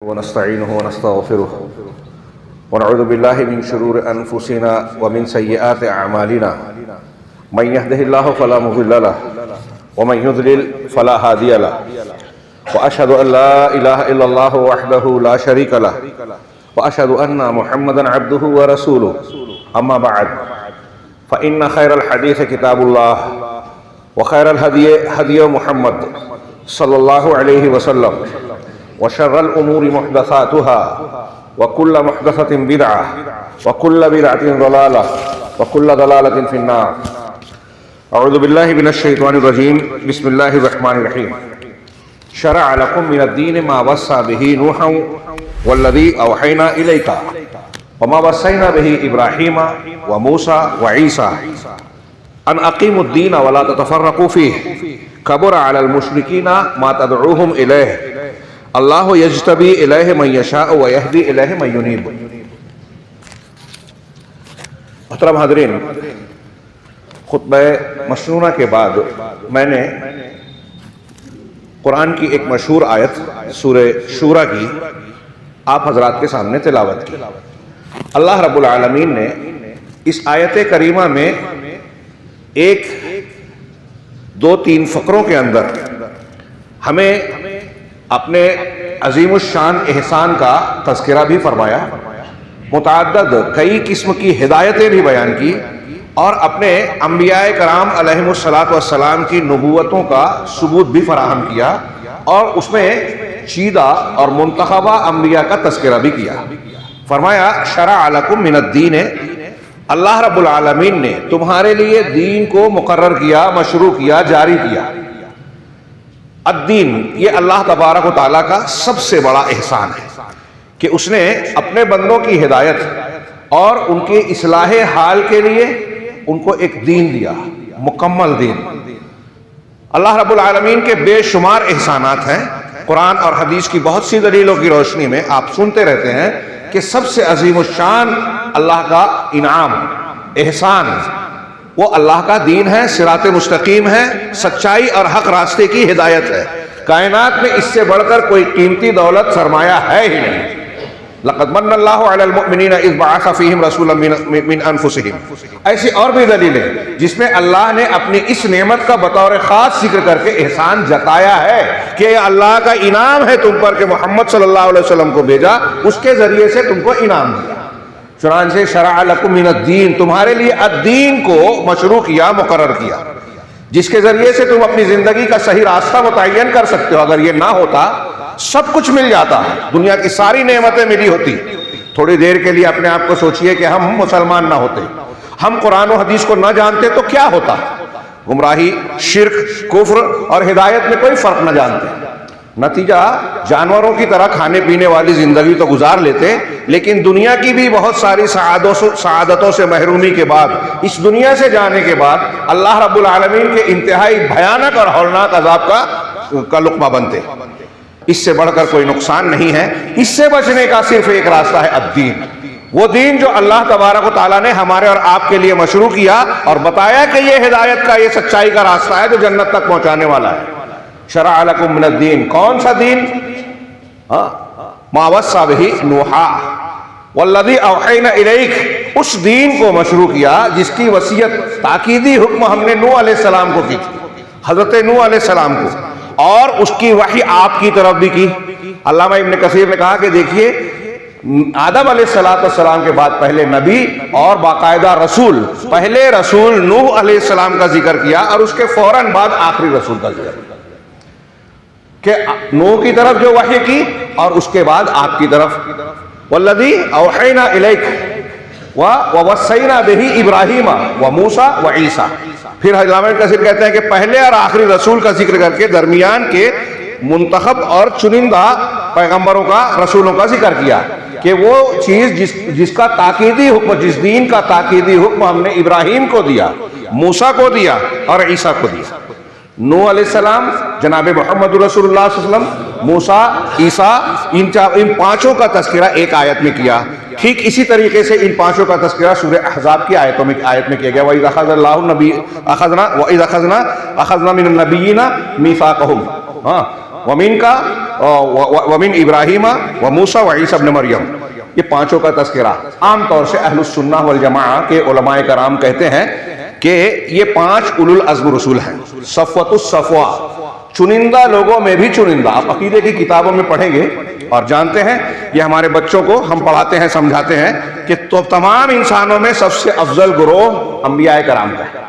ونستعينه ونستغفره ونعوذ بالله من شرور أنفسنا ومن سيئات أعمالنا من يهده الله فلا مضل له ومن يضلل فلا هادي له وأشهد أن لا إله إلا الله وحده لا شريك له وأشهد أن محمدا عبده ورسوله أما بعد فإن خير الحديث كتاب الله وخير الهدي هدي محمد صلى الله عليه وسلم وشر الأمور محدثاتها وكل محدثة بدعة وكل بدعة ضلالة وكل ضلالة في النار. أعوذ بالله من الشيطان الرجيم. بسم الله الرحمن الرحيم. شرع لكم من الدين ما وصى به نوحا والذي أوحينا إليك وما وصينا به إبراهيم وموسى وعيسى أن أقيموا الدين ولا تتفرقوا فيه كبر على المشركين ما تدعوهم إليه اللہ یجتبی الیہ من یشاء ویہدی الیہ من ینیب. محترم حاضرین، خطبہ مسنونہ کے بعد میں نے قرآن کی ایک مشہور آیت سورہ شورى کی آپ حضرات کے سامنے تلاوت کی. اللہ رب العالمین نے اس آیت کریمہ میں ایک دو تین فقروں کے اندر ہمیں اپنے عظیم الشان احسان کا تذکرہ بھی فرمایا، متعدد کئی قسم کی ہدایتیں بھی بیان کی، اور اپنے انبیاء کرام علیہم السلام کی نبوتوں کا ثبوت بھی فراہم کیا، اور اس میں چیدہ اور منتخبہ انبیاء کا تذکرہ بھی کیا. فرمایا شرع لکم من الدین، اللہ رب العالمین نے تمہارے لیے دین کو مقرر کیا، مشروع کیا، جاری کیا. الدین، یہ اللہ تبارک و تعالیٰ کا سب سے بڑا احسان ہے کہ اس نے اپنے بندوں کی ہدایت اور ان کی اصلاح حال کے لیے ان کو ایک دین دیا، مکمل دین. اللہ رب العالمین کے بے شمار احسانات ہیں. قرآن اور حدیث کی بہت سی دلیلوں کی روشنی میں آپ سنتے رہتے ہیں کہ سب سے عظیم الشان اللہ کا انعام، احسان، وہ اللہ کا دین ہے، صراط مستقیم ہے، سچائی اور حق راستے کی ہدایت ہے. کائنات میں اس سے بڑھ کر کوئی قیمتی دولت سرمایہ ہے ہی نہیں. لقد من اللہ علی المؤمنین اذ بعث فیہم رسولا من انفسہم. ایسی اور بھی دلیلیں جس میں اللہ نے اپنی اس نعمت کا بطور خاص ذکر کر کے احسان جتایا ہے کہ اللہ کا انعام ہے تم پر کہ محمد صلی اللہ علیہ وسلم کو بھیجا، اس کے ذریعے سے تم کو انعام دیا. چنانچہ شرع لکم من الدین، تمہارے لیے الدین کو مشروع کیا، مقرر کیا، جس کے ذریعے سے تم اپنی زندگی کا صحیح راستہ متعین کر سکتے ہو. اگر یہ نہ ہوتا سب کچھ مل جاتا، دنیا کی ساری نعمتیں ملی ہوتی. تھوڑی دیر کے لیے اپنے آپ کو سوچئے کہ ہم مسلمان نہ ہوتے، ہم قرآن و حدیث کو نہ جانتے تو کیا ہوتا. گمراہی، شرک، کفر اور ہدایت میں کوئی فرق نہ جانتے. نتیجہ جانوروں کی طرح کھانے پینے والی زندگی تو گزار لیتے، لیکن دنیا کی بھی بہت ساری سعادتوں سے محرومی کے بعد، اس دنیا سے جانے کے بعد اللہ رب العالمین کے انتہائی بھیانک اور ہولناک عذاب کا لقمہ بنتے. اس سے بڑھ کر کوئی نقصان نہیں ہے. اس سے بچنے کا صرف ایک راستہ ہے، الدین، وہ دین جو اللہ تبارک و تعالیٰ نے ہمارے اور آپ کے لیے مشروع کیا اور بتایا کہ یہ ہدایت کا، یہ سچائی کا راستہ ہے جو جنت تک پہنچانے والا ہے. شرع لکم من الدین، کون سا دین؟ ما وصى به نوحا والذی اوحینا الیک، اس دین کو مشروع کیا جس کی وصیت، تاکیدی حکم ہم نے نوح علیہ السلام کو کی تھی، حضرت نوح علیہ السلام کو، اور اس کی وحی آپ کی طرف بھی کی. علامہ ابن کثیر نے کہا کہ دیکھیے، آدم علیہ السلام کے بعد پہلے نبی اور باقاعدہ رسول، پہلے رسول نوح علیہ السلام کا ذکر کیا اور اس کے فوراً بعد آخری رسول کا ذکر کیا، کہ نوح کی طرف جو وحی کی اور اس کے بعد آپ کی طرف. والذی اوحینا الیک ووصینا بہ ابراہیم وموسیٰ وعیسیٰ. پھر علامہ کثیر کہتے ہیں کہ پہلے اور آخری رسول کا ذکر کر کے درمیان کے منتخب اور چنندہ پیغمبروں کا، رسولوں کا ذکر کیا کہ وہ چیز جس کا تاکیدی حکم، جس دین کا تاکیدی حکم ہم نے ابراہیم کو دیا، موسیٰ کو دیا اور عیسیٰ کو دیا. نوح علیہ السلام، جناب محمد رسول اللہ صلی اللہ علیہ وسلم، موسیٰ، عیسیٰ، ان پانچوں کا تذکرہ ایک آیت میں کیا. ٹھیک اسی طریقے سے ان پانچوں کا تذکرہ سورہ احزاب کی آیت میں کیا گیا. وَإِذْ أَخَذَ اللَّهُ أَخَذْنَا مِنَ النَّبِيِّينَ مِيثَاقَهُمْ. ومن کا ومن ابراہیم و موسیٰ و عیسیٰ ابن مریم، یہ پانچوں کا تذکرہ عام طور سے اہل السنہ والجماعہ کے علماء کرام کہتے ہیں کہ یہ پانچ اولو العزم رسول ہیں، صفوۃ الصفوہ، چنندہ لوگوں میں بھی چنندہ۔ آپ عقیدے کی کتابوں میں پڑھیں گے اور جانتے ہیں، یہ ہمارے بچوں کو ہم پڑھاتے ہیں، سمجھاتے ہیں کہ تو تمام انسانوں میں سب سے افضل گروہ انبیاء کرام کا ہے۔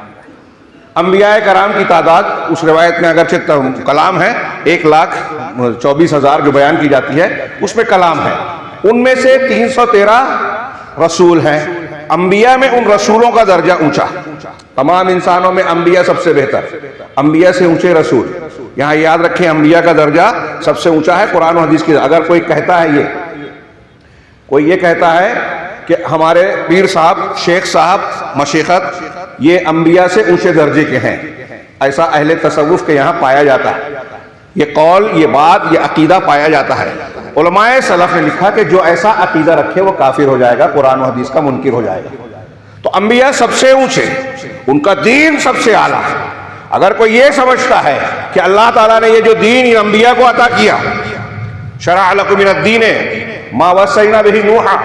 انبیاء کرام کی تعداد اس روایت میں اگرچہ کلام ہے 1,24,000 جو بیان کی جاتی ہے، اس میں کلام ہے، ان میں سے 313 رسول ہیں۔ انبیاء میں ان رسولوں کا درجہ اونچا، تمام انسانوں میں انبیاء سب سے بہتر، انبیاء سے اونچے رسول۔ یہاں یاد رکھیں انبیاء کا درجہ سب سے اونچا ہے قرآن و حدیث کی۔ اگر کوئی کہتا ہے کوئی یہ کہتا ہے کہ ہمارے پیر صاحب، شیخ صاحب، مشیخت یہ انبیاء سے اونچے درجے کے ہیں، ایسا اہل تصوف کے یہاں پایا جاتا ہے، یہ قول، یہ بات، یہ عقیدہ پایا جاتا ہے۔ علماء سلف نے لکھا کہ جو ایسا عقیدہ رکھے وہ کافر ہو جائے گا، قرآن و حدیث کا منکر ہو جائے گا۔ تو انبیاء سب سے اونچے، ان کا دین سب سے اعلیٰ۔ اگر کوئی یہ سمجھتا ہے کہ اللہ تعالیٰ نے یہ جو دین ان انبیاء کو عطا کیا، شرع لکم من الدین ما وصینا بہ نوحا،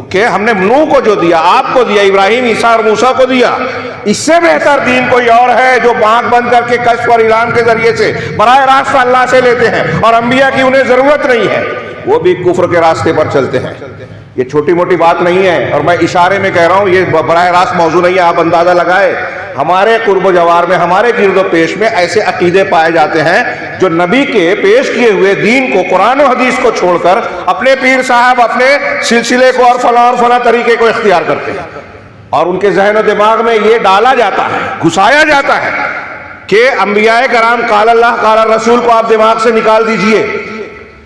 کہ ہم نے نوح کو جو دیا، آپ کو دیا، ابراہیم، عیسیٰ اور موسیٰ کو دیا، اس سے بہتر دین کوئی اور ہے جو آنکھ بند کر کے کشف اور اعلان کے ذریعے سے براہ راست اللہ سے لیتے ہیں، اور انبیاء کی انہیں ضرورت نہیں ہے، وہ بھی کفر کے راستے پر چلتے ہیں۔ یہ چھوٹی موٹی بات نہیں ہے، اور میں اشارے میں کہہ رہا ہوں، یہ براہ راست موضوع نہیں ہے، آپ اندازہ لگائے۔ ہمارے قرب و جوار میں، ہمارے گرد و پیش میں ایسے عقیدے پائے جاتے ہیں جو نبی کے پیش کیے ہوئے دین کو، قرآن و حدیث کو چھوڑ کر اپنے پیر صاحب، اپنے سلسلے کو اور فلاں طریقے کو اختیار کرتے ہیں، اور ان کے ذہن و دماغ میں یہ ڈالا جاتا ہے، گھسایا جاتا ہے کہ انبیاء کرام قال اللہ قال رسول کو آپ دماغ سے نکال دیجئے،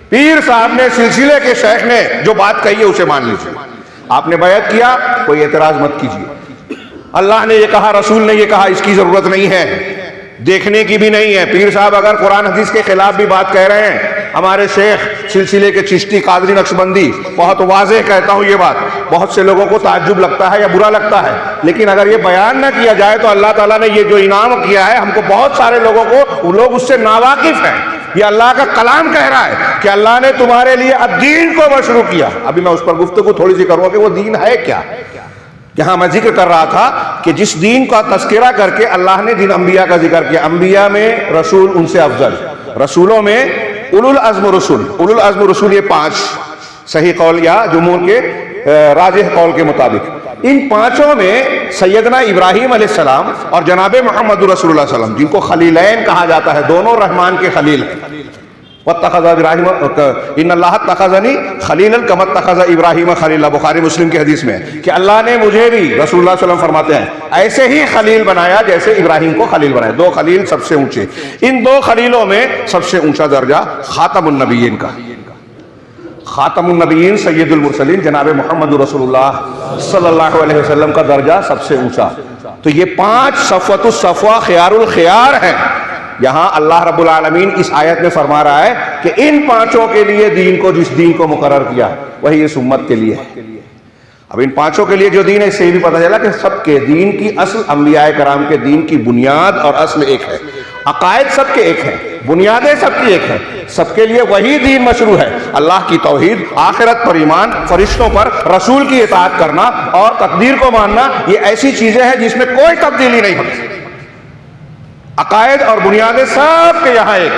پیر صاحب نے، سلسلے کے شیخ نے جو بات کہی ہے اسے مان لیجئے، آپ نے بیعت کیا، کوئی اعتراض مت کیجئے، اللہ نے یہ کہا، رسول نے یہ کہا، اس کی ضرورت نہیں ہے، دیکھنے کی بھی نہیں ہے۔ پیر صاحب اگر قرآن حدیث کے خلاف بھی بات کہہ رہے ہیں، ہمارے شیخ سلسلے کے چشتی، قادری، نقشبندی، بہت واضح کہتا ہوں یہ بات، بہت سے لوگوں کو تعجب لگتا ہے یا برا لگتا ہے، لیکن اگر یہ بیان نہ کیا جائے تو اللہ تعالیٰ نے یہ جو انعام کیا ہے ہم کو، بہت سارے لوگوں کو، وہ لوگ اس سے ناواقف ہیں۔ یہ اللہ کا کلام کہہ رہا ہے کہ اللہ نے تمہارے لیے الدین کو مشروع کیا۔ ابھی میں اس پر گفتگو تھوڑی سی کروں کہ وہ دین ہے کیا۔ یہاں میں ذکر کر رہا تھا کہ جس دین کا تذکرہ کر کے اللہ نے دین انبیاء کا ذکر کیا، انبیاء میں رسول ان سے افضل، رسولوں میں اولو العزم رسول، اولو العزم رسول یہ 5 صحیح قول یا جمہور کے راجح قول کے مطابق، ان 5 میں سیدنا ابراہیم علیہ السلام اور جناب محمد رسول اللہ صلی اللہ علیہ وسلم، جن کو خلیلین کہا جاتا ہے، دونوں رحمان کے خلیل ہیں۔ واتخذ ابراہیم، ان اللہ اتخذنی خلیلا کما اتخذ ابراہیم خلیلا، بخاری مسلم کی حدیث میں کہ اللہ نے مجھے بھی، رسول اللہ صلی اللہ علیہ وسلم فرماتے ہیں، ایسے ہی خلیل بنایا جیسے ابراہیم کو خلیل بنایا۔ 2 خلیل سب سے اونچے، ان 2 خلیلوں میں سب سے اونچا درجہ خاتم النبیین کا، خاتم النبیین سید المرسلین جناب محمد رسول اللہ صلی اللہ علیہ وسلم کا درجہ سب سے اونچا۔ تو یہ 5 صفوۃ الصفوہ خیار الخیار ہیں۔ یہاں اللہ رب العالمین اس آیت میں فرما رہا ہے کہ ان 5 کے لیے دین کو، جس دین کو مقرر کیا وہی اس امت کے لیے ہے۔ اب ان 5 کے لیے جو دین ہے، اس سے یہ بھی پتہ چلا کہ سب کے دین کی اصل، انبیاء کرام کے دین کی بنیاد اور اصل ایک ہے، عقائد سب کے ایک ہیں، بنیادیں سب کی ایک ہیں، سب کے لیے وہی دین مشروع ہے، اللہ کی توحید، آخرت پر ایمان، فرشتوں پر، رسول کی اطاعت کرنا اور تقدیر کو ماننا، یہ ایسی چیزیں ہیں جس میں کوئی تبدیلی نہیں ہوتی۔ عقائد اور بنیادیں سب کے یہاں ایک،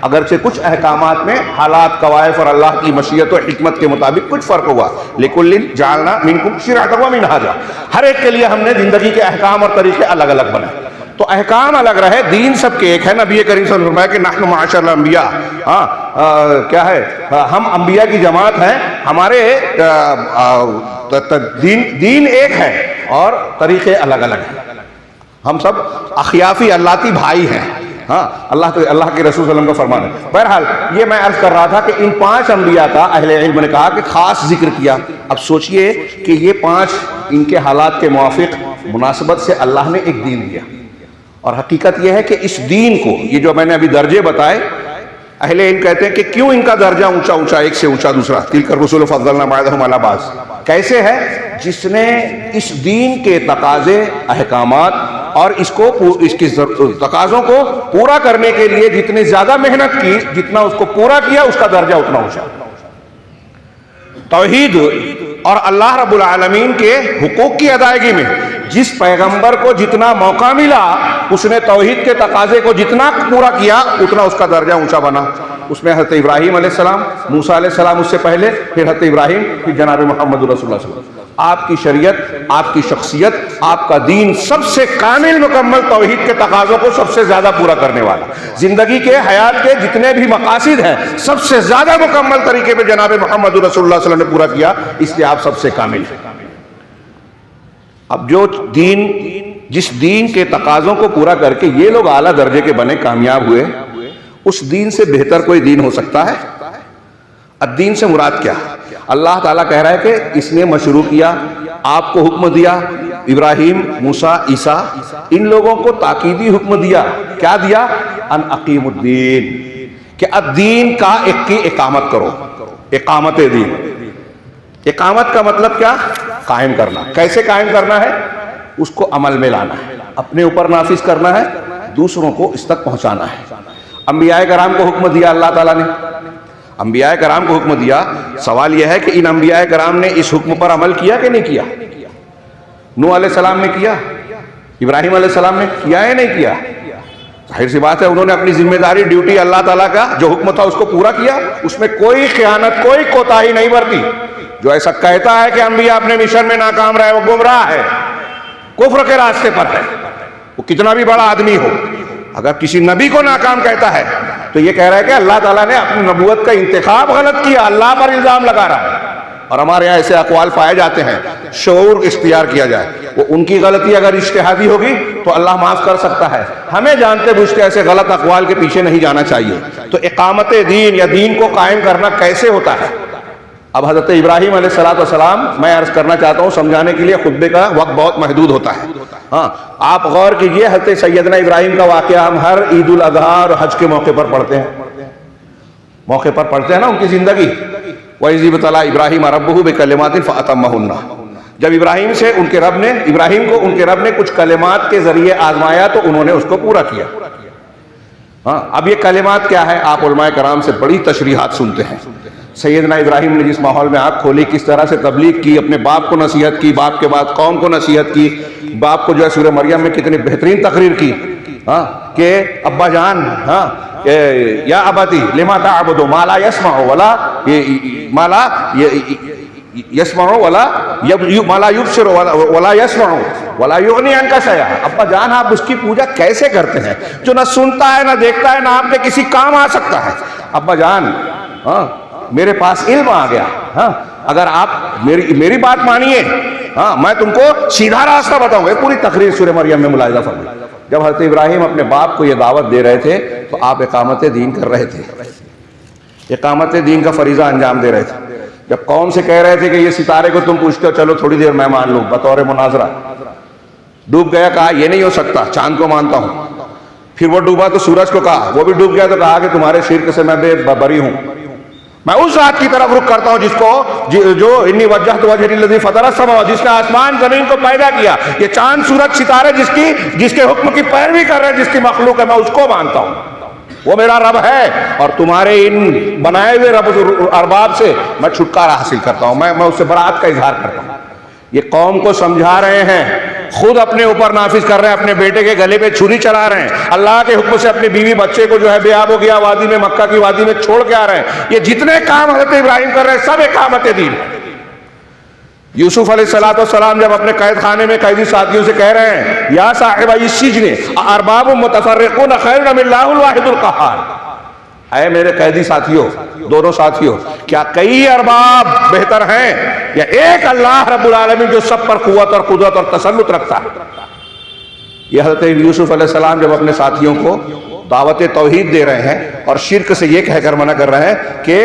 اگرچہ کچھ احکامات میں حالات، قوائف اور اللہ کی مشیت و حکمت کے مطابق کچھ فرق ہوا، لِكُلٍّ جَعَلْنَا مِنْكُمْ شِرْعَةً وَمِنْهَاجًا، ہر ایک کے لیے ہم نے زندگی کے احکام اور طریقے الگ الگ بنائے، تو احکام الگ رہے، دین سب کے ایک ہے۔ نبی کریم صلی اللہ علیہ وسلم نے فرمایا کہ نحن معاشر الانبیاء، کیا ہے، ہم انبیاء کی جماعت ہیں، ہمارے دین ایک ہے اور طریقے الگ الگ ہیں، ہم سب اخیافی اللہتی بھائی ہیں۔ اللہ کے رسول صلی اللہ علیہ وسلم کا فرمان ہے۔ بہرحال یہ میں عرض کر رہا تھا کہ ان 5 انبیاء کا اہل علم نے کہا کہ خاص ذکر کیا۔ اب سوچئے کہ یہ 5 ان کے حالات کے موافق مناسبت سے اللہ نے ایک دین دیا، اور حقیقت یہ ہے کہ اس دین کو، یہ جو میں نے ابھی درجے بتائے، اہل علم کہتے ہیں کہ کیوں ان کا درجہ اونچا اونچا، ایک سے اونچا دوسرا، تلک الرسل فضلنا بعضهم علی بعض، کیسے ہے؟ جس نے اس دین کے تقاضے، احکامات اور اس کی تقاضوں کو پورا کرنے کے لیے جتنی زیادہ محنت کی، جتنا اس کو پورا کیا، اس کا درجہ اتنا اونچا۔ توحید اور اللہ رب العالمین کے حقوق کی ادائیگی میں جس پیغمبر کو جتنا موقع ملا، اس نے توحید کے تقاضے کو جتنا پورا کیا، اتنا اس کا درجہ اونچا بنا۔ اس میں حضرت ابراہیم علیہ السلام، موسیٰ علیہ السلام اس سے پہلے، پھر حضرت ابراہیم، پھر جناب محمد رسول اللہ صلی اللہ علیہ وسلم۔ آپ کی شریعت، آپ کی شخصیت، آپ کا دین سب سے کامل مکمل توحید کے تقاضوں کو سب سے زیادہ پورا کرنے والا، زندگی کے، حیات کے جتنے بھی مقاصد ہیں سب سے زیادہ مکمل طریقے پہ جناب محمد رسول اللہ صلی اللہ علیہ وسلم نے پورا کیا، اس لیے آپ سب سے کامل ہیں۔ اب جو دین، جس دین کے تقاضوں کو پورا کر کے یہ لوگ اعلیٰ درجے کے بنے، کامیاب ہوئے، اس دین سے بہتر کوئی دین ہو سکتا ہے؟ الدین سے مراد کیا؟ اللہ تعالیٰ کہہ رہا ہے کہ اس نے مشروع کیا، آپ کو حکم دیا، ابراہیم، موسیٰ، عیسیٰ، ان لوگوں کو تاکیدی حکم دیا، کیا دیا؟ ان اقیم الدین، کہ الدین کا ایک کی اقامت کرو، اقامت دین۔ اقامت کا مطلب کیا؟ قائم کرنا۔ کیسے قائم کرنا ہے؟ اس کو عمل میں لانا ہے، اپنے اوپر نافذ کرنا ہے، دوسروں کو اس تک پہنچانا ہے۔ انبیاء کرام کو حکم دیا اللہ تعالیٰ نے، انبیاء کرام کو حکم دیا، سوال یہ ہے کہ ان انبیاء کرام نے اس حکم پر عمل کیا کہ نہیں کیا؟ نوح علیہ السلام نے کیا، ابراہیم علیہ السلام نے کیا یا نہیں کیا؟ ظاہر سی بات ہے انہوں نے اپنی ذمہ داری، ڈیوٹی اللہ تعالیٰ کا جو حکم تھا اس کو پورا کیا، اس میں کوئی خیانت، کوئی کوتاہی نہیں برتی۔ جو ایسا کہتا ہے کہ انبیاء اپنے مشن میں ناکام رہے، وہ گمراہ ہے، کفر کے راستے پر ہے، وہ کتنا بھی بڑا آدمی ہو۔ اگر کسی نبی کو ناکام کہتا ہے تو یہ کہہ رہا ہے کہ اللہ تعالیٰ نے اپنی نبوت کا انتخاب غلط کیا، اللہ پر الزام لگا رہا ہے۔ اور ہمارے یہاں ایسے اقوال پائے جاتے ہیں، شعور اختیار کیا جائے، وہ ان کی غلطی اگر اجتہادی ہوگی تو اللہ معاف کر سکتا ہے، ہمیں جانتے بوجھتے ایسے غلط اقوال کے پیچھے نہیں جانا چاہیے۔ تو اقامت دین یا دین کو قائم کرنا کیسے ہوتا ہے؟ اب حضرت ابراہیم علیہ السلام، میں عرض کرنا چاہتا ہوں، سمجھانے کے لیے خطبے کا وقت بہت محدود ہوتا ہے، ہاں آپ غور کیجئے، حضرت سیدنا ابراہیم کا واقعہ ہم ہر عید الاضحیٰ اور حج کے موقع پر پڑھتے ہیں نا ان کی زندگی۔ وَإِذِ ابْتَلَىٰ إِبْرَاهِيمَ رَبُّهُ بِكَلِمَاتٍ فَأَتَمَّهُنَّ، جب ابراہیم سے ان کے رب نے، ابراہیم کو ان کے رب نے کچھ کلمات کے ذریعے آزمایا تو انہوں نے اس کو پورا کیا۔ ہاں اب یہ کلمات کیا ہے؟ آپ علماء کرام سے بڑی تشریحات سنتے ہیں۔ سیدنا ابراہیم نے جس ماحول میں آنکھ کھولی، کس طرح سے تبلیغ کی، اپنے باپ کو نصیحت کی، باپ کے بعد قوم کو نصیحت کی، باپ کو جو ہے سورہ مریم میں کتنی بہترین تقریر کی، ہاں کہ ابا جان، ہاں یا ابتی لما تعبد ما لا يسمع ولا ما لا يسمع ولا ما لا يبصر ولا يسمع ولا يغني عنك شيئا، ابا جان آپ اس کی پوجا کیسے کرتے ہیں جو نہ سنتا ہے، نہ دیکھتا ہے، نہ آپ کے کسی کام آ سکتا ہے؟ ابا جان، ہاں میرے پاس علم آ گیا، ہاں اگر آپ میری بات مانیے، ہاں میں تم کو سیدھا راستہ بتاؤں گا۔ پوری تقریر سورہ مریم میں ملاحظہ فرمائیں۔ جب حضرت ابراہیم اپنے باپ کو یہ دعوت دے رہے تھے تو آپ اقامت دین کر رہے تھے، اقامت دین کا فریضہ انجام دے رہے تھے۔ جب قوم سے کہہ رہے تھے کہ یہ ستارے کو تم پوچھتے ہو، چلو تھوڑی دیر میں مان لوں بطور مناظرہ، ڈوب گیا، کہا یہ نہیں ہو سکتا، چاند کو مانتا ہوں۔ پھر وہ ڈوبا تو سورج کو کہا، وہ بھی ڈوب گیا تو کہا کہ تمہارے شرک سے میں بری ہوں۔ میں اس ذات کی طرف رخ کرتا ہوں جس کو جو انی وجہت وجہی الذی فطر السماوات، جس نے آسمان زمین کو پیدا کیا، یہ چاند سورج ستارے جس کے حکم کی پیروی کر رہے ہیں، جس کی مخلوق ہے، میں اس کو مانتا ہوں، وہ میرا رب ہے، اور تمہارے ان بنائے ہوئے رب ارباب سے میں چھٹکارا حاصل کرتا ہوں، میں اس سے برات کا اظہار کرتا ہوں۔ یہ قوم کو سمجھا رہے ہیں، خود اپنے اوپر نافذ کر رہے ہیں، اپنے بیٹے کے گلے پہ چھری چلا رہے ہیں، اللہ کے حکم سے اپنی بیوی بچے کو جو ہے بے آب ہو گیا وادی میں، مکہ کی وادی میں چھوڑ کے آ رہے ہیں۔ یہ جتنے کام حضرت ابراہیم کر رہے ہیں سب اقامت دین ہے۔ یوسف علیہ السلام جب اپنے قید خانے میں قیدی ساتھیوں سے کہہ رہے ہیں، یا صاحب السجن ارباب متفرقون خیر ام اللہ الواحد القہار، اے میرے قیدی ساتھیوں، دونوں ساتھیوں، کیا کئی ارباب بہتر ہیں یا ایک اللہ رب العالمین جو سب پر قوت اور قدرت اور تسلط رکھتا ہے؟ یہ حضرت یوسف علیہ السلام جب اپنے ساتھیوں کو دعوت توحید دے رہے ہیں اور شرک سے یہ کہہ کر منع کر رہے ہیں کہ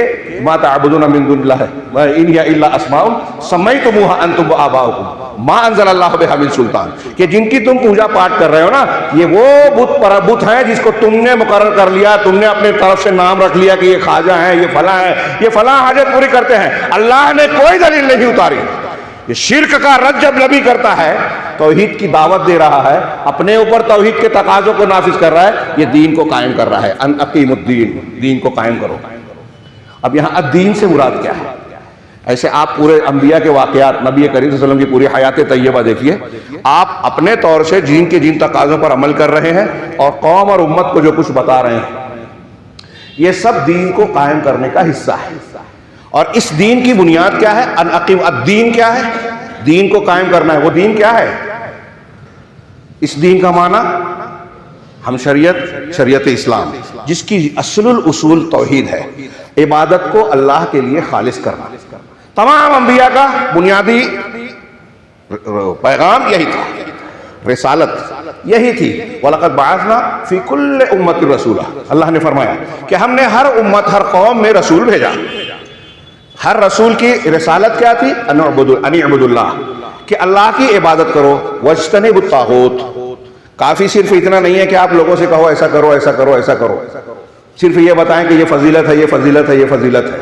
ما تعبدون من دون اللہ ان ہی الا اسماء سمیتموها انتم وآباؤکم ما انزل اللہ بہا من سلطان، کہ جن کی تم پوجا پاٹ کر رہے ہو نا، یہ وہ بت ہیں جس کو تم نے مقرر کر لیا، تم نے اپنے طرف سے نام رکھ لیا کہ یہ خواجہ ہیں، یہ فلاں ہیں، یہ فلاں حاجت پوری کرتے ہیں۔ اللہ نے کوئی دلیل نہیں اتاری۔ یہ شرک کا رد جب نبی کرتا ہے، توحید کی دعوت دے رہا ہے، اپنے اوپر توحید کے تقاضوں کو نافذ کر رہا ہے، یہ دین کو قائم کر رہا ہے۔ ان اقیم الدین، دین کو قائم کرو۔ اب یہاں الدین سے مراد کیا ہے؟ ایسے آپ پورے انبیاء کے واقعات، نبی کریم صلی اللہ علیہ وسلم کی پوری حیات طیبہ دیکھیے، آپ اپنے طور سے جن کے جن تقاضوں پر عمل کر رہے ہیں اور قوم اور امت کو جو کچھ بتا رہے ہیں، یہ سب دین کو قائم کرنے کا حصہ ہے۔ اور اس دین کی بنیاد کیا ہے؟ ان اقیم الدین کیا ہے؟ دین کو قائم کرنا ہے۔ وہ دین کیا ہے؟ اس دین کا معنی ہم شریعت اسلام، جس کی اصل الاصول توحید ہے، عبادت کو اللہ کے لیے خالص کرنا۔ تمام انبیاء کا بنیادی پیغام یہی تھا، رسالت یہی تھی۔ وَلَقَدْ بَعَثْنَا فِي كُلِّ أُمَّةٍ رَسُولًا، اللہ نے فرمایا کہ ہم نے ہر امت، ہر قوم میں رسول بھیجا۔ ہر رسول کی رسالت کیا تھی؟ ان اعبدوا اللہ، کہ اللہ کی عبادت کرو، واجتنبوا الطاغوت۔ کافی صرف اتنا نہیں ہے کہ آپ لوگوں سے کہو ایسا کرو ایسا کرو ایسا کرو، صرف یہ بتائیں کہ یہ فضیلت ہے، یہ فضیلت ہے، یہ فضیلت ہے۔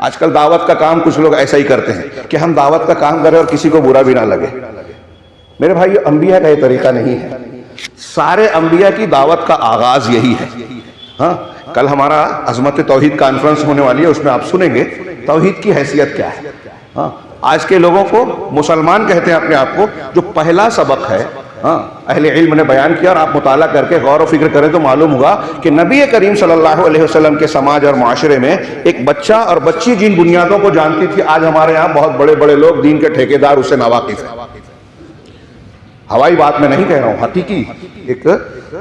آج کل دعوت کا کام کچھ لوگ ایسا ہی کرتے ہیں کہ ہم دعوت کا کام کریں اور کسی کو برا بھی نہ لگے۔ میرے بھائی، انبیاء کا یہ طریقہ نہیں ہے۔ سارے انبیاء کی دعوت کا آغاز یہی ہے۔ ہاں، کل ہمارا عظمت توحید کانفرنس ہونے والی ہے، اس میں آپ سنیں گے توحید کی حیثیت کیا ہے۔ ہاں، آج کے لوگوں کو مسلمان کہتے ہیں اپنے آپ کو، جو پہلا سبق ہے، ہاں، اہل علم نے بیان کیا، اور آپ مطالعہ کر کے غور و فکر کریں تو معلوم ہوگا کہ نبی کریم صلی اللہ علیہ وسلم کے سماج اور معاشرے میں ایک بچہ اور بچی جن بنیادوں کو جانتی تھی، آج ہمارے یہاں بہت بڑے بڑے لوگ دین کے ٹھیکیدار اس سے ناواقف ہیں۔ ہوائی بات میں نہیں کہہ رہا ہوں، حقیقی ایک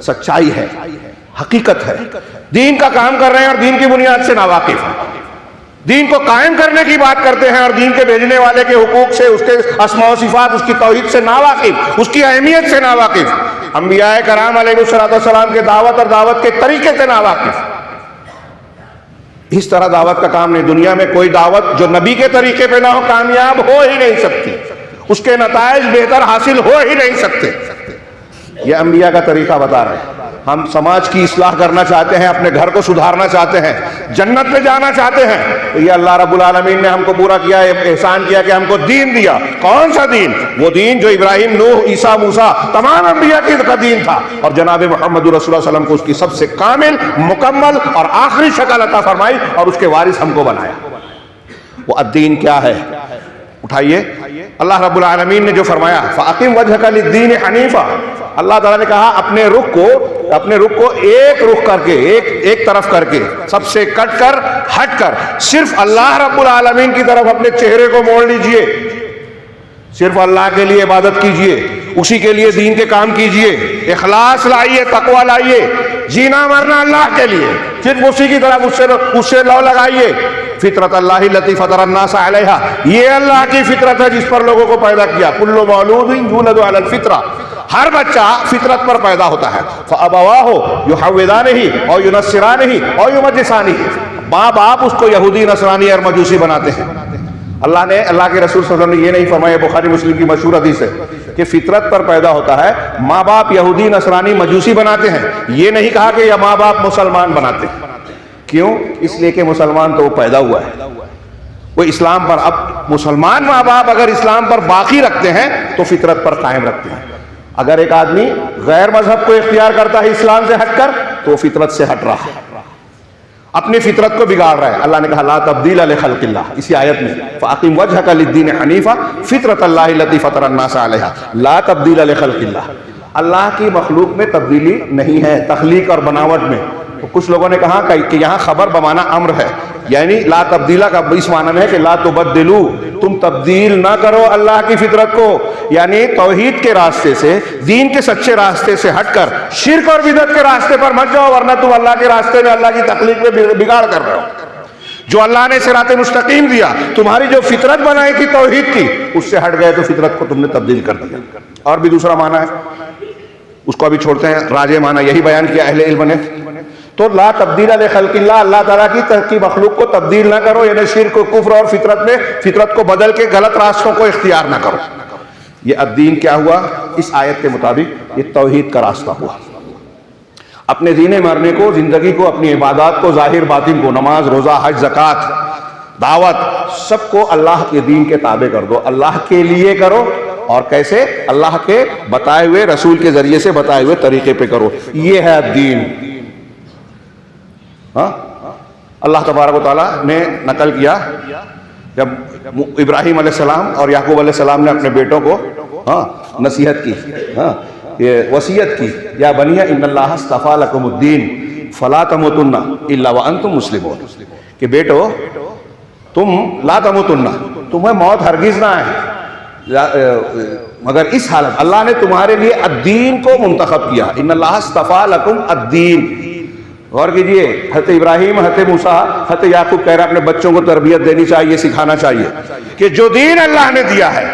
سچائی ہے، حقیقت ہے۔ دین کا کام کر رہے ہیں اور دین کی بنیاد سے ناواقف ہیں، دین کو قائم کرنے کی بات کرتے ہیں اور دین کے بھیجنے والے کے حقوق سے، اس کے اسماء و صفات، اس کی توحید سے ناواقف، اس کی اہمیت سے ناواقف، انبیاء کرام علیہ السلام کے دعوت اور دعوت کے طریقے سے ناواقف۔ اس طرح دعوت کا کام نہیں۔ دنیا میں کوئی دعوت جو نبی کے طریقے پہ نہ ہو، کامیاب ہو ہی نہیں سکتی، اس کے نتائج بہتر حاصل ہو ہی نہیں سکتے۔ یہ انبیاء کا طریقہ بتا رہے ہیں۔ ہم سماج کی اصلاح کرنا چاہتے ہیں، اپنے گھر کو سدھارنا چاہتے ہیں، جنت میں جانا چاہتے ہیں، تو یہ اللہ رب العالمین نے ہم کو پورا کیا، احسان کیا کہ ہم کو دین دیا۔ کون سا دین؟ وہ دین جو ابراہیم، نوح، عیسیٰ، موسیٰ، تمام انبیاء کا دین تھا، اور جناب محمد رسول اللہ صلی اللہ علیہ وسلم کو اس کی سب سے کامل، مکمل اور آخری شکل عطا فرمائی اور اس کے وارث ہم کو بنایا۔ وہ الدین کیا ہے؟ اٹھائیے، اللہ رب العالمین نے جو فرمایا فَأَقِمْ وَجْهَكَ لِلدِّينِ حَنِيفًا، اللہ تعالیٰ نے کہا اپنے رخ کو ایک رخ کر کے، ایک طرف کر کے، سب سے کٹ کر، ہٹ کر، صرف اللہ رب العالمین کی طرف اپنے چہرے کو موڑ لیجئے، صرف اللہ کے لیے عبادت کیجئے، اسی کے لیے دین کے کام کیجئے، اخلاص لائیے، تقوی لائیے، جینا مرنا اللہ کے لیے، صرف اسی کی طرف اس سے لو لگائیے۔ فطرت اللہ التی فطر الناس علیہا، یہ اللہ کی فطرت ہے جس پر لوگوں کو پیدا کیا۔ کل مولود یولد علی الفطرہ، ہر بچہ فطرت پر پیدا ہوتا ہے۔ فابواہ یحودانہ او ینصرانہ او یمجسانہ، ماں باپ اس کو یہودی، نصرانی اور مجوسی بناتے ہیں۔ اللہ کے رسول صلی اللہ علیہ وسلم نے یہ نہیں فرمایا، بخاری مسلم کی مشہور حدیث ہے کہ فطرت پر پیدا ہوتا ہے، ماں باپ یہودی، نصرانی، مجوسی بناتے ہیں، یہ نہیں کہا کہ یہ ماں باپ مسلمان بناتے ہیں۔ کیوں؟ اس لیے کہ مسلمان تو وہ پیدا ہوا ہے، وہ اسلام پر۔ اب مسلمان ماں باپ اگر اسلام پر باقی رکھتے ہیں تو فطرت پر قائم رکھتے ہیں۔ اگر ایک آدمی غیر مذہب کو اختیار کرتا ہے اسلام سے ہٹ کر، تو وہ فطرت سے ہٹ رہا ہے، اپنی فطرت کو بگاڑ رہا ہے۔ اللہ نے کہا لا تبدیل لخلق اللہ، اسی آیت میں فاقم وجہک للدین حنیفا فطرت اللہ التی فطر الناس علیہا لا تبدیل لخلق اللہ۔ اللہ کی مخلوق میں تبدیلی نہیں ہے، تخلیق اور بناوٹ میں۔ تو کچھ لوگوں نے کہا کہ یہاں خبر بمانا امر ہے، یعنی لا تبدیلہ کا اس معنی میں ہے کہ لا تبدلو، تم تبدیل نہ کرو اللہ کی فطرت کو، یعنی توحید کے راستے سے، دین کے سچے راستے سے ہٹ کر شرک اور بدعت کے راستے پر مت جاؤ، ورنہ تم اللہ کے راستے میں، اللہ کی تخلیق میں بگاڑ کر رہے ہو۔ جو اللہ نے صراط مستقیم دیا، تمہاری جو فطرت بنائی تھی توحید کی، اس سے ہٹ گئے تو فطرت کو تم نے تبدیل کر دیا۔ اور بھی دوسرا معنی ہے، اس کو ابھی چھوڑتے ہیں، راجع معنی یہی بیان کیا اہل علم نے تو لا تبدیل لخلق اللہ، اللہ تعالیٰ کی مخلوق کو تبدیل نہ کرو، یعنی شرک و کفر اور فطرت کو بدل کے غلط راستوں کو اختیار نہ کرو. یہ الدین کیا ہوا؟ اس آیت کے مطابق یہ توحید کا راستہ ہوا. اپنے دین مرنے کو، زندگی کو، اپنی عبادات کو، ظاہر باطن کو، نماز، روزہ، حج، زکوٰۃ، دعوت، سب کو اللہ کے دین کے تابع کر دو. اللہ کے لیے کرو، اور کیسے؟ اللہ کے بتائے ہوئے، رسول کے ذریعے سے بتائے ہوئے طریقے پہ کرو. یہ ہے الدین. اللہ تبارک و تعالیٰ نے نقل کیا جب ابراہیم علیہ السلام اور یعقوب علیہ السلام نے اپنے بیٹوں کو نصیحت کی، یہ وصیت کی، یا بنی ان اللہ اصطفیٰ لکم الدین فلا تموتن الا وانتم مسلمون، کہ بیٹو تم لا تموتن، تمہیں موت ہرگز نہ آئے مگر اس حالت اللہ نے تمہارے لیے الدین کو منتخب کیا. ان اللہ اصطفیٰ لکم الدین. غور کیجئے، حضرت ابراہیم، حضرت موسیٰ، حضرت یعقوب کہہ رہے ہیں اپنے بچوں کو تربیت دینی چاہیے، سکھانا چاہیے کہ جو دین اللہ نے دیا ہے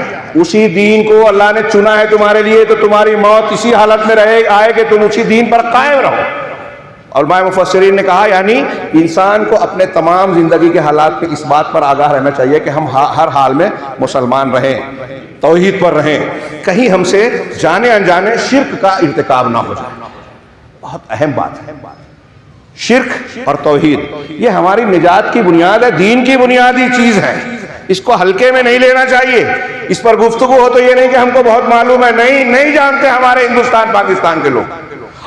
اسی دین کو اللہ نے چنا ہے تمہارے لیے، تو تمہاری موت اسی حالت میں آئے کہ تم اسی دین پر قائم رہو. اور علماء مفسرین نے کہا یعنی انسان کو اپنے تمام زندگی کے حالات میں اس بات پر آگاہ رہنا چاہیے کہ ہم ہر حال میں مسلمان رہیں، توحید پر رہیں، کہیں ہم سے جانے انجانے شرک کا ارتکاب نہ ہو جائے. بہت اہم بات ہے. شرک اور توحید یہ ہماری نجات کی بنیاد ہے، دین کی بنیادی چیز ہے. اس کو ہلکے میں نہیں لینا چاہیے. اس پر گفتگو ہو تو یہ نہیں کہ ہم کو بہت معلوم ہے، نہیں جانتے ہمارے ہندوستان پاکستان کے لوگ.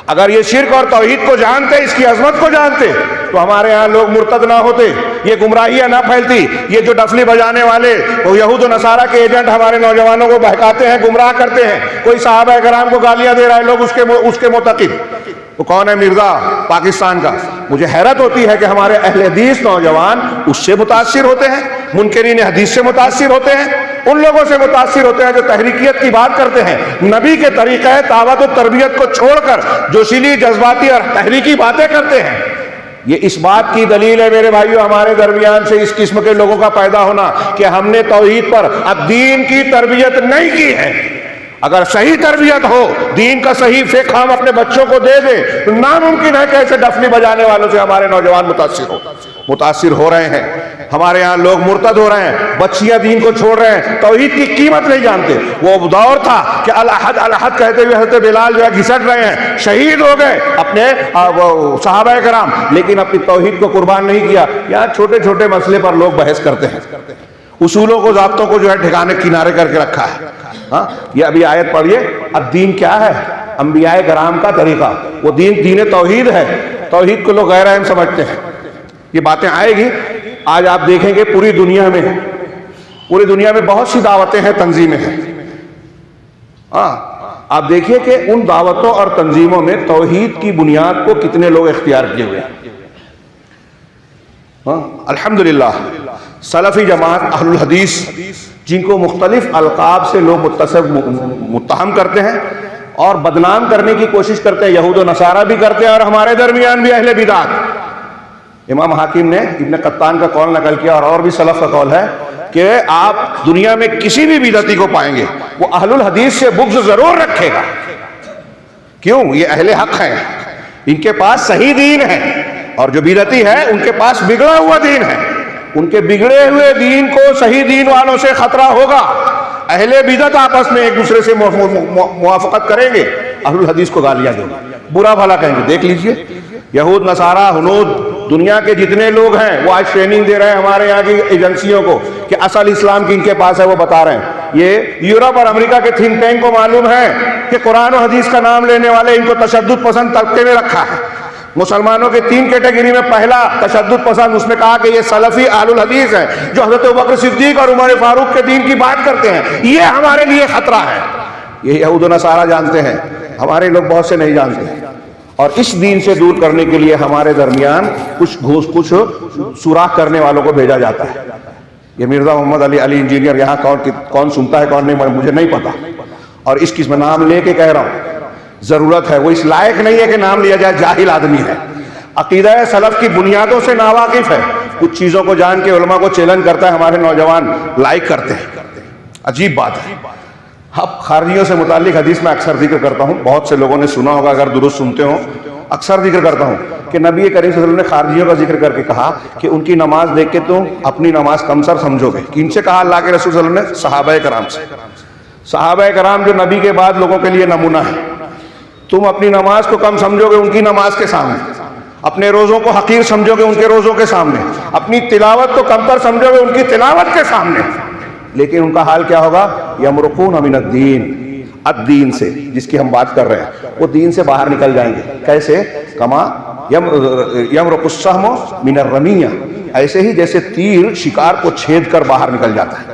اگر یہ شرک اور توحید کو جانتے، اس کی عظمت کو جانتے، تو ہمارے ہاں لوگ مرتد نہ ہوتے، یہ گمراہیاں نہ پھیلتی. یہ جو ڈفلی بجانے والے وہ یہود و نصارہ کے ایجنٹ ہمارے نوجوانوں کو بہکاتے ہیں، گمراہ کرتے ہیں، کوئی صحابہ کرام کو گالیاں دے رہا ہے لوگ اس کے معتقد. وہ کون ہے؟ مرزا پاکستان کا. مجھے حیرت ہوتی ہے کہ ہمارے اہل حدیث نوجوان اس سے متاثر ہوتے ہیں، منکرین حدیث سے متاثر ہوتے ہیں، ان لوگوں سے متاثر ہوتے ہیں جو تحریکیت کی بات کرتے ہیں، نبی کے طریقہ دعوت و تربیت کو چھوڑ کر جوشیلی، جذباتی اور تحریکی باتیں کرتے ہیں. یہ اس بات کی دلیل ہے میرے بھائیو ہمارے درمیان سے اس قسم کے لوگوں کا پیدا ہونا کہ ہم نے توحید پر الدین کی تربیت نہیں کی ہے. اگر صحیح تربیت ہو، دین کا صحیح فقہ ہم اپنے بچوں کو دے دیں تو ناممکن ہے کہ ایسے ڈفلی بجانے والوں سے ہمارے نوجوان متاثر ہو رہے ہیں. ہمارے ہاں لوگ مرتد ہو رہے ہیں، بچیاں دین کو چھوڑ رہے ہیں، توحید کی قیمت نہیں جانتے. وہ دور تھا کہ الاحد الاحد کہتے ہوئے حضرت بلال جو ہے گھسٹ رہے ہیں، شہید ہو گئے اپنے صحابہ کرام، لیکن اپنی توحید کو قربان نہیں کیا. یہاں چھوٹے چھوٹے مسئلے پر لوگ بحث کرتے ہیں، اصولوں کو، ضابطوں کو جو ہے ٹھکانے کنارے کر کے رکھا ہے. یہ ابھی آیت پڑھیے، الدین کیا ہے؟ انبیاء کرام کا طریقہ، وہ دین توحید ہے. توحید کو لوگ غیر اہم سمجھتے ہیں. یہ باتیں آئے گی. آج آپ دیکھیں گے پوری دنیا میں بہت سی دعوتیں ہیں، تنظیمیں ہیں. آپ دیکھیے کہ ان دعوتوں اور تنظیموں میں توحید کی بنیاد کو کتنے لوگ اختیار کیے ہوئے ہیں. الحمدللہ سلفی جماعت اہل الحدیث، جن کو مختلف القاب سے لوگ متہم کرتے ہیں اور بدنام کرنے کی کوشش کرتے ہیں، یہود و نصارہ بھی کرتے ہیں اور ہمارے درمیان بھی اہل بدعت. امام حاکم نے ابن قطان کا قول نقل کیا اور بھی سلف کا قول ہے کہ آپ دنیا میں کسی بھی بدعتی کو پائیں گے وہ اہل الحدیث سے بغض ضرور رکھے گا. کیوں؟ یہ اہل حق ہیں، ان کے پاس صحیح دین ہے، اور جو بدعتی ہے ان کے پاس بگڑا ہوا دین ہے. ان کے بگڑے ہوئے دین کو صحیح دین والوں سے خطرہ ہوگا. اہل بدعت آپس میں ایک دوسرے سے موافقت کریں گے، اہل الحدیث کو گالیاں دیں گے، برا بھلا کہیں گے. دیکھ لیجئے یہود، نصارہ، ہنود، دنیا کے جتنے لوگ ہیں وہ آج ٹریننگ دے رہے ہیں ہمارے یہاں کی ایجنسیوں کو کہ اصل اسلام کی ان کے پاس ہے، وہ بتا رہے ہیں. یہ یورپ اور امریکہ کے تھنک ٹینک کو معلوم ہے کہ قرآن و حدیث کا نام لینے والے ان کو تشدد پسند طبقے میں رکھا ہے. مسلمانوں کے 3 کیٹیگری میں پہلا تشدد پسند، اس میں کہا کہ یہ سلفی اہل الحدیث ہیں جو حضرت ابوبکر صدیق اور عمر فاروق کے دین کی بات کرتے ہیں، یہ ہمارے لیے خطرہ ہے. یہ یہود و نصارہ جانتے ہیں، ہمارے لوگ بہت سے نہیں جانتے ہیں. اور اس دین سے دور کرنے کے لیے ہمارے درمیان کچھ سوراخ کرنے والوں کو بھیجا جاتا ہے. یہ مرزا محمد علی انجینئر یہاں کون سنتا ہے کون نہیں مجھے نہیں پتا، اور اس قسم نام لے کے کہہ رہا ہوں، ضرورت ہے. وہ اس لائق نہیں ہے کہ نام لیا جائے، جاہل آدمی ہے، عقیدہ سلف کی بنیادوں سے ناواقف ہے. کچھ چیزوں کو جان کے علماء کو چیلنج کرتا ہے، ہمارے نوجوان لائک کرتے ہیں. عجیب بات ہے. اب خارجیوں سے متعلق حدیث میں اکثر ذکر کرتا ہوں، بہت سے لوگوں نے سنا ہوگا اگر درست سنتے ہوں. اکثر ذکر کرتا ہوں کہ نبی کریم صلی اللہ علیہ وسلم نے خارجیوں کا ذکر کر کے کہا کہ ان کی نماز دیکھ کے تم اپنی نماز کم سر سمجھو گے. کن سے کہا اللہ کے رسول صلی اللہ علیہ وسلم نے؟ صحابہ کرام سے. صحابہ کرام جو نبی کے بعد لوگوں کے لیے نمونہ ہے. تم اپنی نماز کو کم سمجھو گے ان کی نماز کے سامنے, اپنے روزوں کو حقیر سمجھو گے ان کے روزوں کے سامنے, اپنی تلاوت کو کمتر سمجھو گے ان کی تلاوت کے سامنے. لیکن ان کا حال کیا ہوگا؟ یمرقون من الدین, الدین سے جس کی ہم بات کر رہے ہیں, وہ دین سے باہر نکل جائیں گے. کیسے؟ کما یمرق السہم من الرمیہ, ایسے ہی جیسے تیر شکار کو چھید کر باہر نکل جاتا ہے,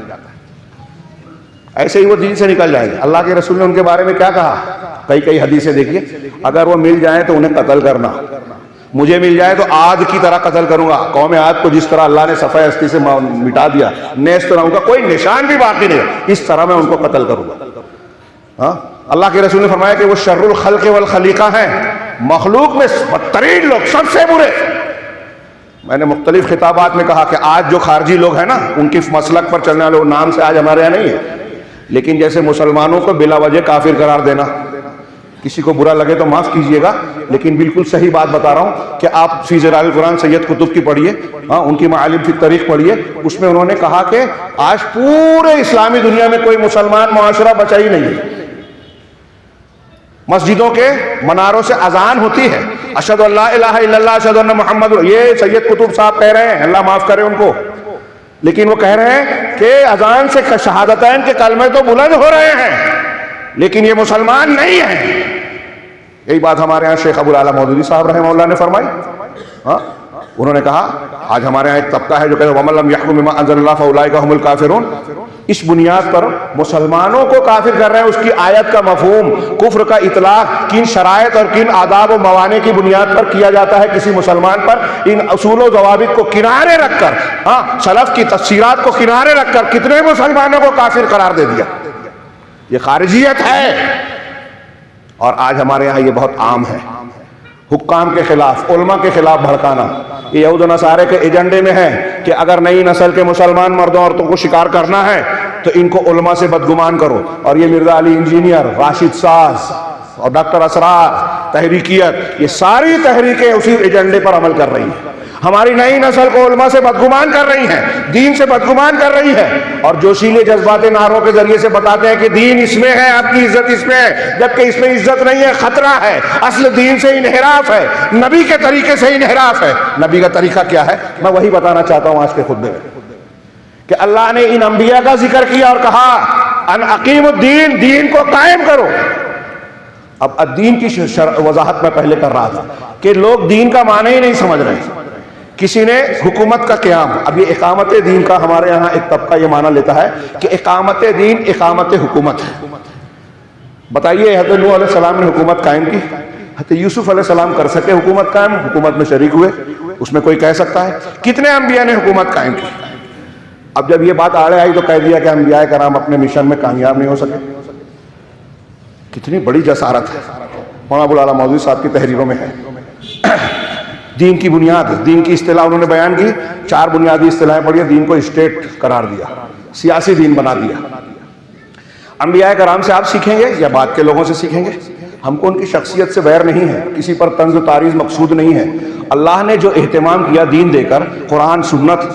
ایسے ہی وہ دین سے نکل جائیں گے. اللہ کے رسول نے ان کے بارے میں کیا کہا؟ کئی حدیثیں دیکھیے. اگر وہ مل جائیں تو انہیں قتل کرنا, مجھے مل جائے تو عاد کی طرح قتل کروں گا. قوم عاد کو جس طرح اللہ نے صفحہ ہستی سے مٹا دیا, نیست نہ ان کا کوئی نشان بھی باقی نہیں, اس طرح میں ان کو قتل کروں گا. ہاں, اللہ کے رسول نے فرمایا کہ وہ شر الخلق والخلیقہ ہیں, مخلوق میں بدترین لوگ, سب سے برے. میں نے مختلف خطابات میں کہا کہ آج جو خارجی لوگ ہیں نا, ان کی مسلک پر چلنے والے نام سے آج ہمارے یہاں نہیں ہے, لیکن جیسے مسلمانوں کو بلا وجہ کافر قرار دینا, کسی کو برا لگے تو معاف کیجئے گا, لیکن بالکل صحیح بات بتا رہا ہوں کہ آپ فی ظلال القرآن سید قطب کی پڑھیے, ان کی معالم فی التاریخ پڑھیے. اس میں انہوں نے کہا کہ آج پورے اسلامی دنیا میں کوئی مسلمان معاشرہ بچا ہی نہیں ہے. مسجدوں کے مناروں سے اذان ہوتی ہے, اشہد ان لا الہ الا اللہ اشہد ان محمد, یہ سید قطب صاحب کہہ رہے ہیں, اللہ معاف کرے ان کو, لیکن وہ کہہ رہے ہیں کہ اذان سے شہادتین کے کلمے تو بلند ہو رہے ہیں, لیکن یہ مسلمان نہیں ہیں. یہی بات ہمارے ہاں شیخ ابو العلا مودودی صاحب رحمہ اللہ نے فرمائی. انہوں نے کہا آج ہمارے ہاں ایک طبقہ ہے جو کہتے ہیں وَمَن لَمْ يَحْكُم بِمَا أَنزَلَ اللَّهُ فَأُولَٰئِكَ هُمُ الْكَافِرُونَ. اس بنیاد پر مسلمانوں کو کافر کر رہے ہیں. اس کی آیت کا مفہوم کفر کا اطلاق کن شرائط اور کن آداب و موانع کی بنیاد پر کیا جاتا ہے کسی مسلمان پر, ان اصول و ضوابط کو کنارے رکھ کر, سلف کی تفسیرات کو کنارے رکھ کر کتنے مسلمانوں کو کافر قرار دے دیا. یہ خارجیت ہے. اور آج ہمارے یہاں یہ بہت عام ہے, حکام کے خلاف, علماء کے خلاف بھڑکانا. یہ یہود و نصارے کے ایجنڈے میں ہے کہ اگر نئی نسل کے مسلمان مردوں عورتوں کو شکار کرنا ہے تو ان کو علماء سے بدگمان کرو. اور یہ مرزا علی انجینئر, راشد ساز اور ڈاکٹر اسرار, تحریکیت, یہ ساری تحریکیں اسی ایجنڈے پر عمل کر رہی ہیں. ہماری نئی نسل کو علماء سے بدگمان کر رہی ہیں, دین سے بدگمان کر رہی ہے, اور جوشیلے جذبات نعروں کے ذریعے سے بتاتے ہیں کہ دین اس میں ہے, آپ کی عزت اس میں ہے, جبکہ اس میں عزت نہیں ہے, خطرہ ہے. اصل دین سے انحراف ہے, نبی کے طریقے سے انحراف ہے. نبی کا طریقہ کیا ہے؟ میں وہی بتانا چاہتا ہوں آج کے خطبے میں, کہ اللہ نے ان انبیاء کا ذکر کیا اور کہا ان اقیم الدین, دین کو قائم کرو. اب الدین کی وضاحت میں پہلے کر رہا تھا کہ لوگ دین کا معنی ہی نہیں سمجھ رہے. کسی نے حکومت کا قیام, اب یہ اقامت دین کا ہمارے یہاں ایک طبقہ یہ معنی لیتا ہے کہ اقامت دین اقامت حکومت ہے. بتائیے حضرت نوح علیہ السلام نے حکومت قائم کی, حضرت یوسف علیہ السلام کر سکے حکومت قائم, حکومت میں شریک ہوئے, اس میں کوئی کہہ سکتا ہے؟ کتنے انبیاء نے حکومت قائم کی؟ اب جب یہ بات آڑے آئی تو کہہ دیا کہ انبیاء کرام اپنے مشن میں کامیاب نہیں ہو سکے. کتنی بڑی جسارت ہے. مولانا ابو العلا مودودی صاحب کی تحریروں میں ہے. دین کی بنیاد, دین کی اصطلاح انہوں نے بیان کی, 4 بنیادی اصطلاحیں پڑھی. دین کو اسٹیٹ قرار دیا, سیاسی دین بنا دیا. انبیاء کرام سے آپ سیکھیں گے یا بعد کے لوگوں سے سیکھیں گے؟ ہم کو ان کی شخصیت سے ویر نہیں ہے, کسی پر طنز و تعریض مقصود نہیں ہے. اللہ نے جو اہتمام کیا دین دے کر, قرآن سنت,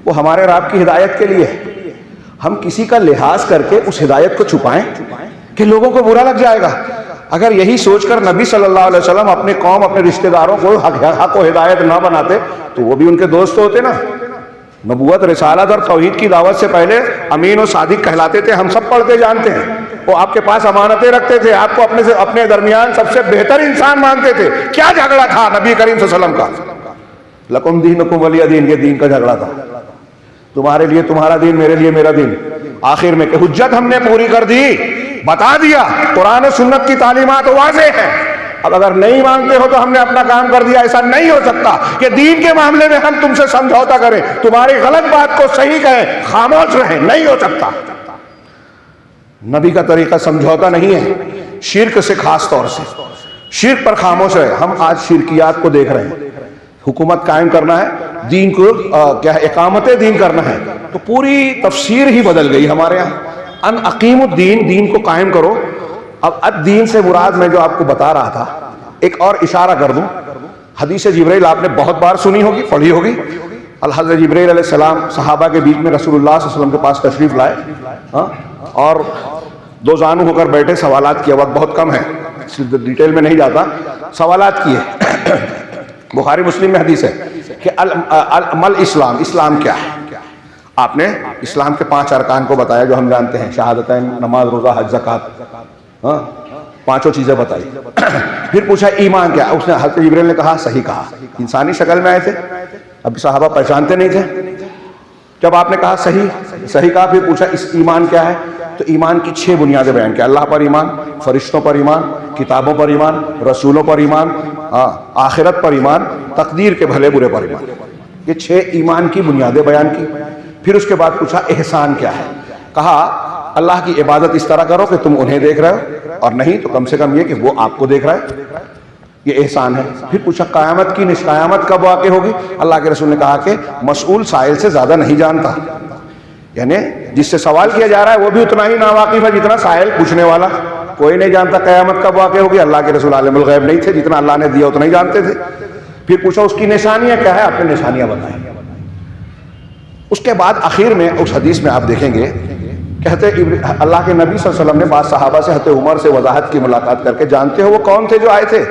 وہ ہمارے اور آپ کی ہدایت کے لیے ہے. ہم کسی کا لحاظ کر کے اس ہدایت کو چھپائیں کہ لوگوں کو برا لگ جائے گا. اگر یہی سوچ کر نبی صلی اللہ علیہ وسلم اپنے قوم, اپنے رشتہ داروں کو حق و ہدایت نہ بناتے تو وہ بھی ان کے دوست ہوتے نا. نبوت, رسالت اور توحید کی دعوت سے پہلے امین و صادق کہلاتے تھے, ہم سب پڑھتے جانتے ہیں. وہ آپ کے پاس امانتیں رکھتے تھے, آپ کو اپنے درمیان سب سے بہتر انسان مانتے تھے. کیا جھگڑا تھا نبی کریم صلی اللہ علیہ وسلم کا؟ لکم دینکم ولی دین, یہ دین کا جھگڑا تھا. تمہارے لیے تمہارا دین, میرے لیے میرا دین. آخر میں کہ حجت ہم نے پوری کر دی, بتا دیا, قرآن و سنت کی تعلیمات واضح ہیں. اب اگر نہیں مانتے ہو تو ہم نے اپنا کام کر دیا. ایسا نہیں ہو سکتا کہ دین کے معاملے میں ہم تم سے سمجھوتا کریں, تمہاری غلط بات کو صحیح کہیں, خاموش رہیں. نہیں ہو سکتا. نبی کا طریقہ سمجھوتا نہیں ہے, شرک سے خاص طور سے. شرک پر خاموش رہے. ہم آج شرکیات کو دیکھ رہے ہیں. حکومت قائم کرنا ہے, دین کو کیا اقامت دین کرنا ہے, تو پوری تفسیر ہی بدل گئی ہمارے یہاں. ان اقیم الدین, دین کو قائم کرو. اب الدین سے مراد میں جو آپ کو بتا رہا تھا, ایک اور اشارہ کر دوں، حدیث جبرائیل آپ نے بہت بار سنی ہوگی، پڑھی ہوگی. حضرت جبرائیل علیہ السلام صحابہ کے بیچ میں رسول اللہ صلی اللہ علیہ وسلم کے پاس تشریف لائے اور دو زانو ہو کر بیٹھے، سوالات کیا. وقت بہت کم ہے، ڈیٹیل میں نہیں جاتا. سوالات کیے. بخاری مسلم میں حدیث ہے کہ مل اسلام، اسلام کیا ہے. آپ نے اسلام کے 5 ارکان کو بتایا جو ہم جانتے ہیں، شہادتین، نماز، روزہ، حج، زکوٰۃ، پانچوں چیزیں بتائی. پھر پوچھا ایمان کیا. اس نے حضرت جبرائیل نے کہا صحیح کہا. انسانی شکل میں آئے تھے، اب صحابہ پہچانتے نہیں تھے. جب آپ نے کہا صحیح کہا، پھر پوچھا اس ایمان کیا ہے. تو ایمان کی 6 بنیادیں بیان کیا. اللہ پر ایمان، فرشتوں پر ایمان، کتابوں پر ایمان، رسولوں پر ایمان، آخرت پر ایمان، تقدیر کے بھلے برے پر ایمان. یہ 6 ایمان کی بنیادیں بیان کی. پھر اس کے بعد پوچھا احسان کیا ہے. کہا اللہ کی عبادت اس طرح کرو کہ تم انہیں دیکھ رہے ہو، اور نہیں تو کم سے کم یہ کہ وہ آپ کو دیکھ رہا ہے، یہ احسان ہے. پھر پوچھا قیامت کی قیامت کب واقع ہوگی. اللہ کے رسول نے کہا کہ مسئول سائل سے زیادہ نہیں جانتا، یعنی جس سے سوال کیا جا رہا ہے وہ بھی اتنا ہی ناواقف ہے جتنا سائل پوچھنے والا. کوئی نہیں جانتا قیامت کب واقع ہوگی. اللہ کے رسول عالم الغیب نہیں تھے، جتنا اللہ نے دیا اتنا ہی جانتے تھے. پھر پوچھا اس کی نشانیاں کیا ہے. آپ نے نشانیاں بتائیں. اس کے بعد آخر میں اس حدیث میں آپ دیکھیں گے کہتے اللہ کے نبی صلی اللہ علیہ وسلم نے بعض صحابہ سے حضرت عمر سے وضاحت کی ملاقات کر کے، جانتے ہو وہ کون تھے جو آئے تھے.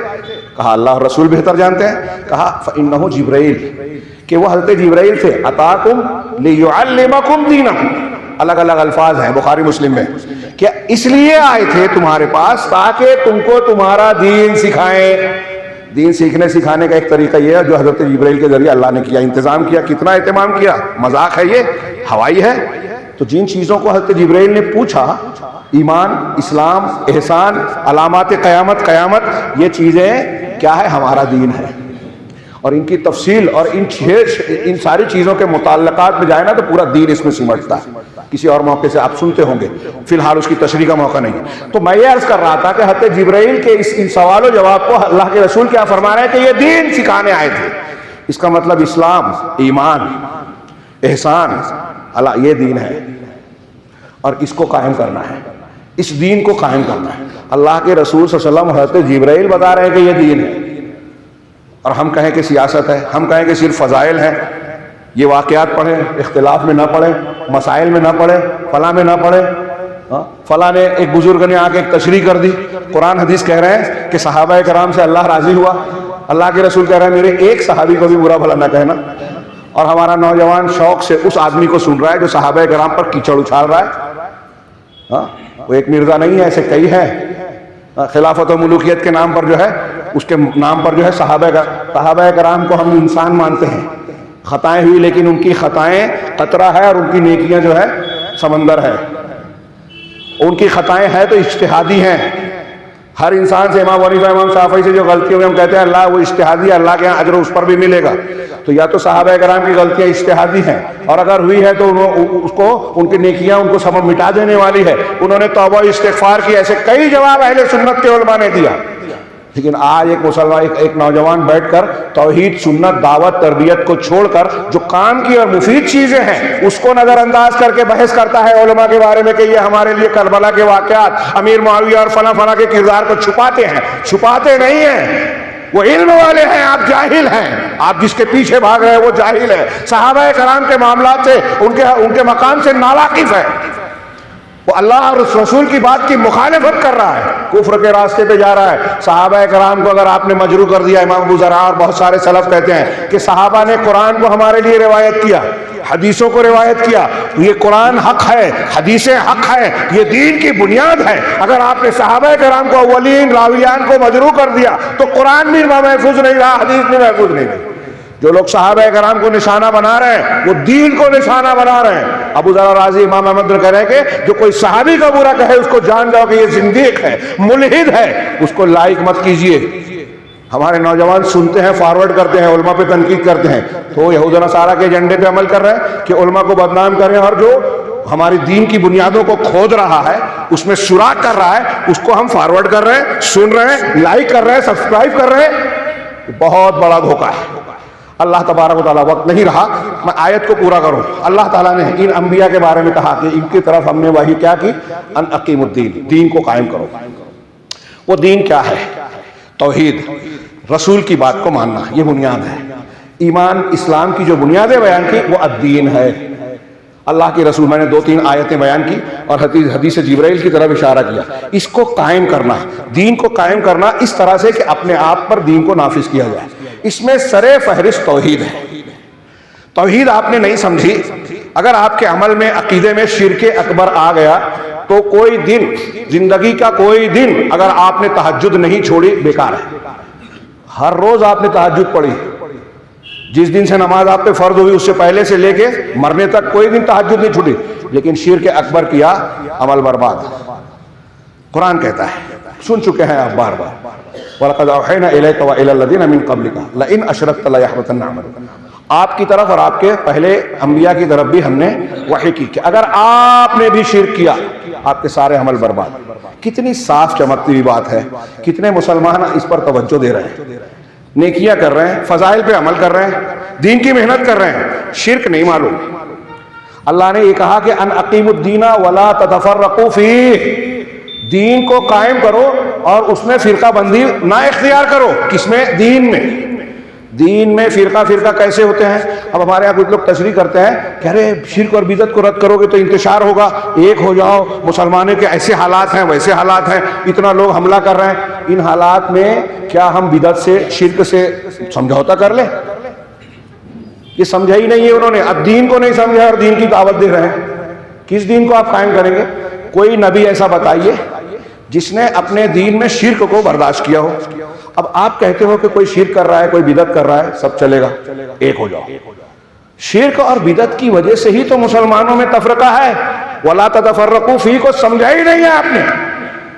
کہا اللہ اور رسول بہتر جانتے ہیں. کہا فإنہ جبرائیل، کہ وہ حضرت جبرائیل تھے. اتاکم لیعلمکم دینکم، الگ الگ الفاظ ہیں بخاری مسلم میں، کہ اس لیے آئے تھے تمہارے پاس تاکہ تم کو تمہارا دین سکھائیں. دین سیکھنے سکھانے کا ایک طریقہ یہ ہے جو حضرت جبرائیل کے ذریعے اللہ نے کیا، انتظام کیا. کتنا اہتمام کیا، مذاق ہے یہ، ہوائی ہے. تو جن چیزوں کو حضرت جبرائیل نے پوچھا، ایمان، اسلام، احسان، علامات قیامت، یہ چیزیں کیا ہے، ہمارا دین ہے. اور ان کی تفصیل اور ان ساری چیزوں کے متعلقات میں جائے نا تو پورا دین اس میں سمٹتا ہے. کسی اور موقع سے آپ سنتے ہوں گے، فی الحال اس کی تشریح کا موقع نہیں ہے. تو میں یہ عرض کر رہا تھا کہ حضرت جبرائیل کے ان سوال و جواب کو اللہ کے رسول کیا فرما رہے ہیں کہ یہ دین سکھانے آئے تھے. اس کا مطلب اسلام، ایمان، احسان، اللہ، یہ دین ہے اور اس کو قائم کرنا ہے، اس دین کو قائم کرنا ہے. اللہ کے رسول صلی اللہ علیہ وسلم حضرت جبرائیل بتا رہے ہیں کہ یہ دین ہے، اور ہم کہیں کہ سیاست ہے، ہم کہیں کہ صرف فضائل ہیں. یہ واقعات پڑھیں، اختلاف میں نہ پڑھیں، مسائل میں نہ پڑھیں، فلاں میں نہ پڑھیں. فلاں نے ایک بزرگ نے آ کے ایک تشریح کر دی. قرآن حدیث کہہ رہے ہیں کہ صحابہ کرام سے اللہ راضی ہوا. اللہ کے رسول کہہ رہے ہیں میرے ایک صحابی کو بھی برا بھلا نہ کہنا. اور ہمارا نوجوان شوق سے اس آدمی کو سن رہا ہے جو صحابہ کرام پر کیچڑ اچھال رہا ہے. وہ ایک مرزا نہیں ہے، ایسے کئی ہیں. خلافت و ملوکیت کے نام پر جو ہے، اس کے نام پر جو ہے صحابہ کرام کو ہم انسان مانتے ہیں. خطائیں ہوئی لیکن ان کی خطائیں قطرہ ہے اور ان کی نیکیاں جو ہے سمندر ہے. ان کی خطائیں ہیں تو اجتہادی ہیں. ہر انسان سے، امام حنیفہ، امام شافعی سے جو غلطی ہوئی ہم کہتے ہیں اللہ وہ اجتہادی ہے، اللہ کے یہاں اجر اس پر بھی ملے گا. تو یا تو صحابہ کرام کی غلطیاں اجتہادی ہیں، اور اگر ہوئی ہے تو اس کو ان کی نیکیاں ان کو سبب مٹا دینے والی ہے. انہوں نے توبہ استغفار کی. ایسے کئی جواب اہل سنت کے علماء نے دیا. لیکن آج ایک مسلمان، ایک نوجوان بیٹھ کر توحید، سنت، دعوت، تربیت کو چھوڑ کر جو کام کی اور مفید چیزیں ہیں اس کو نظر انداز کر کے بحث کرتا ہے علماء کے بارے میں کہ یہ ہمارے لیے کربلا کے واقعات، امیر معاویہ اور فلاں کے کردار کو چھپاتے ہیں. چھپاتے نہیں ہیں، وہ علم والے ہیں، آپ جاہل ہیں. آپ جس کے پیچھے بھاگ رہے ہیں وہ جاہل ہے. صحابہ کرام کے معاملات سے، ان کے مقام سے ناواقف ہے. وہ اللہ اور رسول کی بات کی مخالفت کر رہا ہے، کفر کے راستے پہ جا رہا ہے. صحابہ کرام کو اگر آپ نے مجروح کر دیا، امام ابو زرع اور بہت سارے سلف کہتے ہیں کہ صحابہ نے قرآن کو ہمارے لیے روایت کیا، حدیثوں کو روایت کیا. یہ قرآن حق ہے، حدیثیں حق ہے، یہ دین کی بنیاد ہے. اگر آپ نے صحابہ کرام کو، اولین راویان کو مجروح کر دیا تو قرآن بھی محفوظ نہیں رہا، حدیث بھی محفوظ نہیں رہی. جو لوگ صحابہ کرام کو نشانہ بنا رہے ہیں وہ دین کو نشانہ بنا رہے ہیں. ابو ذر راضی، امام احمد کہہ رہے ہیں کہ جو کوئی صحابی کا برا کہے اس کو جان جاؤ کہ یہ زندیق ہے، ملحد ہے، اس کو لائق مت کیجئے. ہمارے نوجوان سنتے ہیں، فارورڈ کرتے ہیں، علماء پہ تنقید کرتے ہیں، تو یہود و نصارہ کے ایجنڈے پہ عمل کر رہے ہیں کہ علماء کو بدنام کریں، اور جو ہماری دین کی بنیادوں کو کھود رہا ہے، اس میں سوراخ کر رہا ہے، اس کو ہم فارورڈ کر رہے ہیں، سن رہے ہیں، لائک کر رہے ہیں، سبسکرائب کر رہے ہیں. بہت بڑا دھوکہ ہے. اللہ تبارک و تعالیٰ، وقت نہیں رہا، میں آیت کو پورا کروں. اللہ تعالیٰ نے ان انبیاء کے بارے میں کہا کہ ان کی طرف ہم نے وحی کیا کی، ان اقیم الدین، دین کو قائم کرو. وہ دین کیا ہے؟ توحید، رسول کی بات کو ماننا، یہ بنیاد ہے ایمان۔ اسلام کی جو بنیادیں بیان کی وہ الدین ہے۔ اللہ کے رسول، میں نے 2-3 آیتیں بیان کی اور حدیث جبرائیل کی طرف اشارہ کیا، اس کو قائم کرنا، دین کو قائم کرنا اس طرح سے کہ اپنے آپ پر دین کو نافذ کیا جائے، اس میں سر فہرست توحید ہے۔ توحید آپ نے نہیں سمجھی، اگر آپ کے عمل میں عقیدے میں شرک اکبر آ گیا تو کوئی دن، زندگی کا کوئی دن اگر آپ نے تہجد نہیں چھوڑی بیکار ہے۔ ہر روز آپ نے تہجد پڑھی، جس دن سے نماز آپ پہ فرض ہوئی اس سے پہلے سے لے کے مرنے تک کوئی دن تہجد نہیں چھوٹی، لیکن شرک اکبر کیا، عمل برباد۔ قرآن کہتا ہے، سن چکے ہیں آپ بار بار، وَلَقَدْ أَوْحَيْنَا إِلَيْكَ وَإِلَى الَّذِينَ مِن قَبْلِكَ لَئِنْ أَشْرَكْتَ لَيَحْبَطَنَّ عَمَلُكَ۔ آپ کی طرف اور آپ کے پہلے انبیاء کی طرف بھی ہم نے وحی کی کہ اگر آپ نے بھی شرک کیا آپ کے سارے عمل برباد۔ کتنی صاف چمکتی ہوئی بات ہے، کتنے مسلمان اس پر توجہ دے رہے ہیں، نیکیاں کر رہے ہیں، فضائل پہ عمل کر رہے ہیں، دین کی محنت کر رہے ہیں، شرک نہیں معلوم۔ اللہ نے یہ کہا کہ ان اقیموا الدین ولا تتفرقوا فیہ، دین کو قائم کرو اور اس میں فرقہ بندی نہ اختیار کرو۔ کس میں؟ دین میں۔ دین میں فرقہ کیسے ہوتے ہیں؟ اب ہمارے یہاں کچھ لوگ تشریح کرتے ہیں کہ ارے شرک اور بدعت کو رد کرو گے تو انتشار ہوگا، ایک ہو جاؤ، مسلمانوں کے ایسے حالات ہیں ویسے حالات ہیں، اتنا لوگ حملہ کر رہے ہیں، ان حالات میں کیا ہم بدعت سے، شرک سے سمجھوتا کر لیں؟ یہ سمجھا ہی نہیں ہے انہوں نے، اب دین کو نہیں سمجھا اور دین کی دعوت دے رہے ہیں۔ کس دین کو آپ قائم کریں گے؟ کوئی نبی ایسا بتائیے جس نے اپنے دین میں شرک کو برداشت کیا ہو۔ اب آپ کہتے ہو کہ کوئی شرک کر رہا ہے، کوئی بدعت کر رہا ہے، سب چلے گا، ایک ہو جاؤ۔ شرک اور بدعت کی وجہ سے ہی تو مسلمانوں میں تفرقہ ہے۔ وَلَا تَتَفَرَّقُوا فِيهِ کو سمجھا ہی نہیں ہے آپ نے۔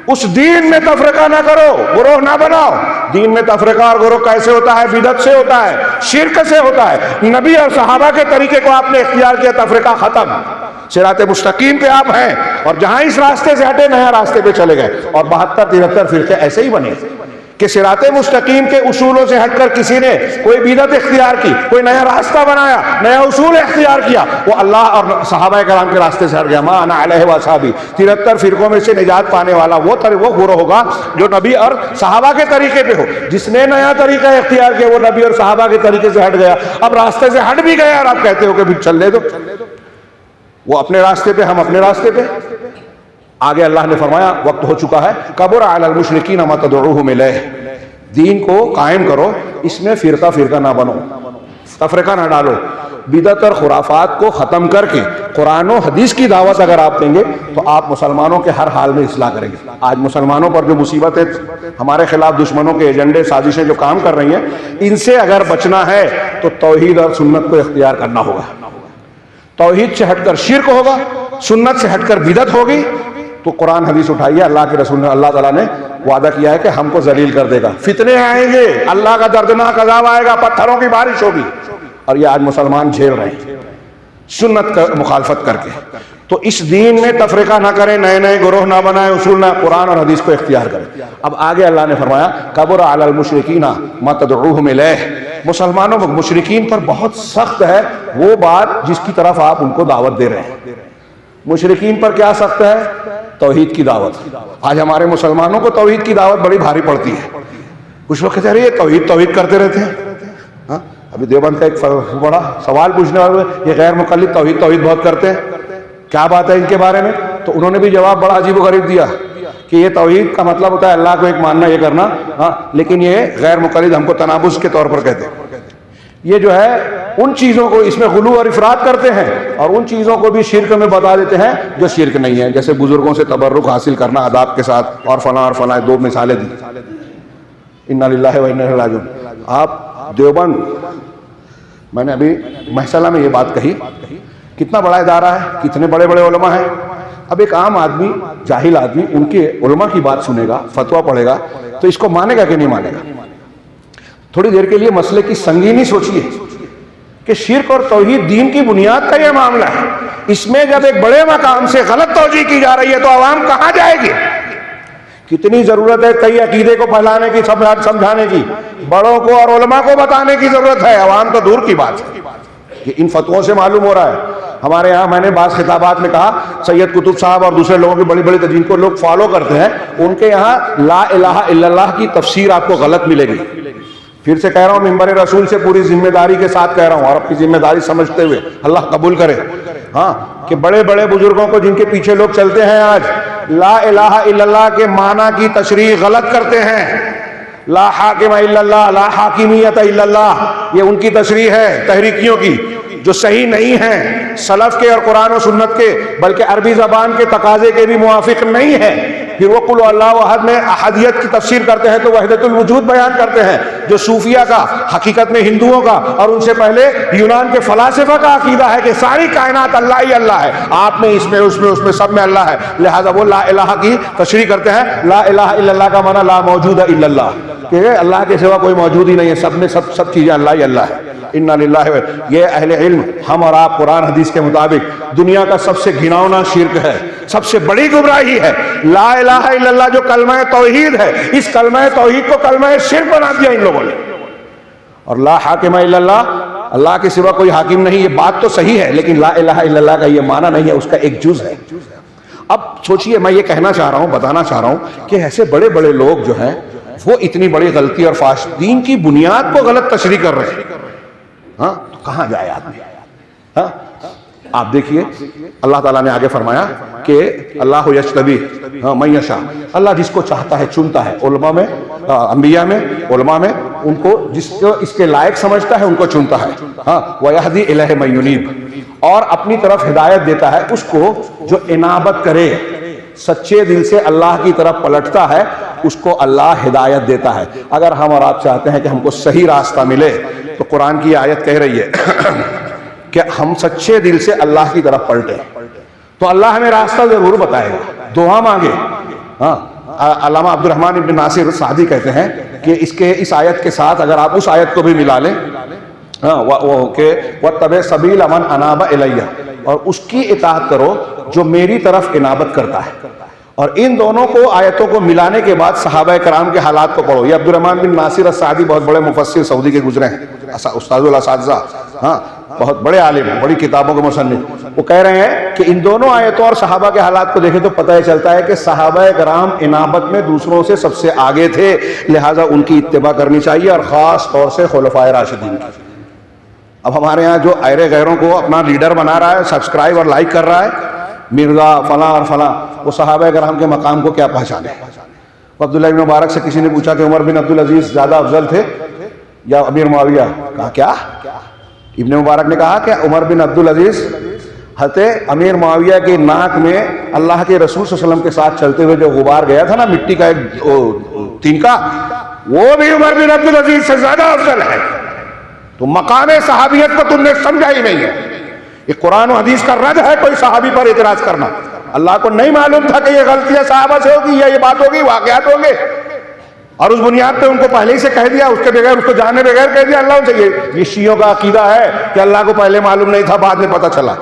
اس دین میں تفرقہ نہ کرو، گروہ نہ بناؤ۔ دین میں تفرقہ اور گروہ کیسے ہوتا ہے؟ بدعت سے ہوتا ہے، شرک سے ہوتا ہے۔ نبی اور صحابہ کے طریقے کو آپ نے اختیار کیا، تفرقہ ختم۔ صراط مستقیم پہ آپ ہیں اور جہاں اس راستے سے ہٹے نیا راستے پہ چلے گئے، اور 72-73 فرقے ایسے ہی بنے کہ صراط مستقیم کے اصولوں سے ہٹ کر کسی نے کوئی بدعت اختیار کی، کوئی نیا راستہ بنایا، نیا اصول اختیار کیا، وہ اللہ اور صحابہ کرام کے راستے سے ہٹ گیا۔ ما انا علیہ واصحابی، 73 فرقوں میں سے نجات پانے والا وہ گروہ ہوگا جو نبی اور صحابہ کے طریقے پہ ہو۔ جس نے نیا طریقہ اختیار کیا وہ نبی اور صحابہ کے طریقے سے ہٹ گیا، اب راستے سے ہٹ بھی گیا اور آپ کہتے ہو کہ پھر چل لے دو، وہ اپنے راستے پہ، ہم اپنے راستے پہ۔ آگے اللہ نے فرمایا وقت ہو چکا ہے، کبر علی المشرکین ما تدعوہم الیہ، دین کو قائم کرو، اس میں فرقہ نہ بنو، تفرقہ نہ ڈالو، بدعت اور خرافات کو ختم کر کے قرآن و حدیث کی دعوت اگر آپ دیں گے تو آپ مسلمانوں کے ہر حال میں اصلاح کریں گے۔ آج مسلمانوں پر جو مصیبتیں ہمارے خلاف دشمنوں کے ایجنڈے، سازشیں جو کام کر رہی ہیں، ان سے اگر بچنا ہے تو توحید اور سنت کو اختیار کرنا ہوگا۔ توحید سے ہٹ کر شرک ہوگا، سنت سے ہٹ کر بدعت ہوگی، تو قرآن حدیث اٹھائیے۔ اللہ کے رسول نے، اللہ تعالیٰ نے وعدہ کیا ہے کہ ہم کو ذلیل کر دے گا، فتنے آئیں گے، اللہ کا دردناک عذاب آئے گا، پتھروں کی بارش ہوگی، اور یہ آج مسلمان جھیل رہے ہیں سنت کا مخالفت کر کے۔ تو اس دین میں تفریقہ نہ کریں، نئے نئے گروہ نہ بنائیں، اصول نہ، قرآن اور حدیث کو اختیار کریں۔ اب آگے اللہ نے فرمایا کبر علی المشرکین ما تدعوہم الیہ، مسلمانوں کو مشرکین پر بہت سخت ہے وہ بات جس کی طرف آپ ان کو دعوت دے رہے ہیں۔ مشرکین پر کیا سخت ہے؟ توحید کی دعوت۔ آج ہمارے مسلمانوں کو توحید کی دعوت بڑی بھاری پڑتی ہے۔ کچھ لوگ کہتے ہیں یہ توحید کرتے رہتے ہیں۔ ابھی دیوبند کا ایک بڑا سوال پوچھنے والے، یہ غیر مقلد توحید بہت کرتے ہیں، کیا بات ہے ان کے بارے میں؟ تو انہوں نے بھی جواب بڑا عجیب و غریب دیا کہ یہ توحید کا مطلب ہوتا ہے اللہ کو ایک ماننا، یہ کرنا، لیکن یہ غیر مقلد ہم کو تنابز کے طور پر کہتے ہیں۔ یہ جو ہے ان چیزوں کو اس میں غلو اور افراط کرتے ہیں، اور ان چیزوں کو بھی شرک میں بتا دیتے ہیں جو شرک نہیں ہے، جیسے بزرگوں سے تبرک حاصل کرنا آداب کے ساتھ، اور فلاں دو مثالیں دی۔ انا للہ و انا الیہ راجعون۔ آپ دیوبند، میں نے ابھی محصلہ میں یہ بات کہی، کتنا بڑا ادارہ ہے، کتنے بڑے بڑے علماء ہیں۔ اب ایک عام آدمی، جاہل آدمی ان کے علماء کی بات سنے گا، فتویٰ پڑھے گا، تو اس کو مانے گا کہ نہیں مانے گا؟ تھوڑی دیر کے لیے مسئلے کی سنگینی سوچیے کہ شرک اور توحید دین کی بنیاد کا یہ معاملہ ہے، اس میں جب ایک بڑے مقام سے غلط توجیہ کی جا رہی ہے تو عوام کہاں جائے گی؟ کتنی ضرورت ہے کئی عقیدے کو پھیلانے کی، سمجھانے کی، بڑوں کو اور علماء کو بتانے کی ضرورت ہے، عوام تو دور کی بات ہے۔ یہ ان فتووں سے معلوم ہو رہا ہے ہمارے یہاں میں نے بعض خطابات میں کہا سید قطب صاحب اور دوسرے لوگوں کی بڑی بڑی جن کو لوگ فالو کرتے ہیں ان کے یہاں لا الہ الا اللہ کی تفسیر آپ کو غلط ملے گی. پھر سے کہہ رہا ہوں ممبر رسول سے پوری ذمہ داری کے ساتھ کہہ رہا ہوں اور اپنی ذمہ داری سمجھتے ہوئے, اللہ قبول کرے. ہاں کہ بڑے بڑے بزرگوں کو جن کے پیچھے لوگ چلتے ہیں آج لا الہ الا اللہ کے معنی کی تشریح غلط کرتے ہیں. لا حاکم الا اللہ, لا حاکمیت الا اللہ, یہ ان کی تشریح ہے تحریکیوں کی جو صحیح نہیں ہیں سلف کے اور قرآن و سنت کے, بلکہ عربی زبان کے تقاضے کے بھی موافق نہیں ہے. پھر وہ قل اللہ احد میں احدیت کی تفسیر کرتے ہیں تو وحدت الوجود بیان کرتے ہیں جو صوفیہ کا, حقیقت میں ہندوؤں کا اور ان سے پہلے یونان کے فلاسفہ کا عقیدہ ہے کہ ساری کائنات اللہ ہی اللہ ہے, آپ میں اس میں اس میں سب میں اللہ ہے. لہذا وہ لا الہ کی تشریح کرتے ہیں. لا الہ الا اللہ کا معنی لا موجود الا اللہ, کہ اللہ کے سوا کوئی موجود ہی نہیں ہے, سب میں سب چیزیں اللہ ہی اللہ ہے. انا للہ. یہ اہل علم ہم اور آپ قرآن حدیث کے مطابق دنیا کا سب سے گھناؤنا شرک ہے, سب سے بڑی گمراہی ہے. لا الہ الا اللہ جو کلمہ توحید ہے, اس کلمہ توحید کو کلمہ شرک بنا دیا ان لوگوں نے. اور لا حاکم الا اللہ, اللہ کے سوا کوئی حاکم نہیں, یہ بات تو صحیح ہے لیکن لا الہ الا اللہ کا یہ معنی نہیں ہے, اس کا ایک جز ہے. اب سوچئے, میں یہ کہنا چاہ رہا ہوں, بتانا چاہ رہا ہوں کہ ایسے بڑے بڑے لوگ جو ہیں وہ اتنی بڑی غلطی اور فاش دین کی بنیاد کو غلط تشریح کر رہے ہیں. ہاں تو کہاں جائے آدمی؟ ہاں آپ دیکھیے اللہ تعالیٰ نے آگے فرمایا کہ اللہ یجتبی من یشاء, اللہ جس کو چاہتا ہے چنتا ہے. علماء میں, انبیاء میں, علماء میں ان کو جس کو اس کے لائق سمجھتا ہے ان کو چنتا ہے. ہاں وَيَهْدِي إِلَيْهِ مَن يُنِيبُ, اور اپنی طرف ہدایت دیتا ہے اس کو جو انابت کرے, سچے دل سے اللہ کی طرف پلٹتا ہے, اس کو اللہ ہدایت دیتا ہے. اگر ہم اور آپ چاہتے ہیں کہ ہم کو صحیح راستہ ملے تو قرآن کی آیت کہہ رہی ہے کہ ہم سچے دل سے اللہ کی طرف پلٹیں تو اللہ ہمیں راستہ ضرور بتائے گا. دعا مانگے. ہاں علامہ عبد الرحمن ابن ناصر سعدی کہتے ہیں کہ اس آیت کے ساتھ اگر آپ اس آیت کو بھی ملا لیں, ہاں کہ وَاتَّبِعْ سَبِيلَ مَنْ أَنَابَ إِلَيَّ, اور اس کی اطاعت کرو جو میری طرف انابت کرتا ہے. اور ان دونوں کو آیتوں کو ملانے کے بعد صحابہ کرام کے حالات کو پڑھو. یہ عبد الرحمن بن ناصر السعدی بہت بڑے مفسر سعودی کے گزرے ہیں, استاد الاساتذہ, ہاں بہت بڑے عالم, بڑی کتابوں کے مصنف. وہ کہہ رہے ہیں کہ ان دونوں آیتوں اور صحابہ کے حالات کو دیکھیں تو پتہ چلتا ہے کہ صحابہ کرام انابت میں دوسروں سے سب سے آگے تھے, لہٰذا ان کی اتباع کرنی چاہیے, اور خاص طور سے خلفائے راشدین کی. اب ہمارے ہاں جو ایرے غیروں کو اپنا لیڈر بنا رہا ہے, سبسکرائب اور لائک کر رہا ہے, مرزا فلاں اور فلاں, وہ صحابہ کرام کے مقام کو کیا پہچانے. عبداللہ بن مبارک سے کسی نے پوچھا کہ عمر بن عبدالعزیز زیادہ افضل تھے یا امیر معاویہ؟ کہا کیا؟ ابن مبارک نے کہا کہ عمر بن عبدالعزیز حضرت امیر معاویہ کی ناک میں اللہ کے رسول صلی اللہ علیہ وسلم کے ساتھ چلتے ہوئے جو غبار گیا تھا نا, مٹی کا ایک تینکا, وہ بھی عمر بن عبدالعزیز سے زیادہ افضل ہے. تو مقام صحابیت کو تم نے سمجھا ہی نہیں ہے. یہ قرآن و حدیث کا رد ہے کوئی صحابی پر اعتراض کرنا. اللہ کو نہیں معلوم تھا کہ یہ غلطیاں صحابہ سے ہوگی یا یہ بات ہوگی, واقعات ہوں گے, اور اس بنیاد پہ ان کو پہلے ہی سے کہہ دیا, اس کے بغیر, اس کو جانے بغیر کہہ دیا اللہ سے. یہ شیعوں کا عقیدہ ہے کہ اللہ کو پہلے معلوم نہیں تھا, بعد میں پتہ چلا.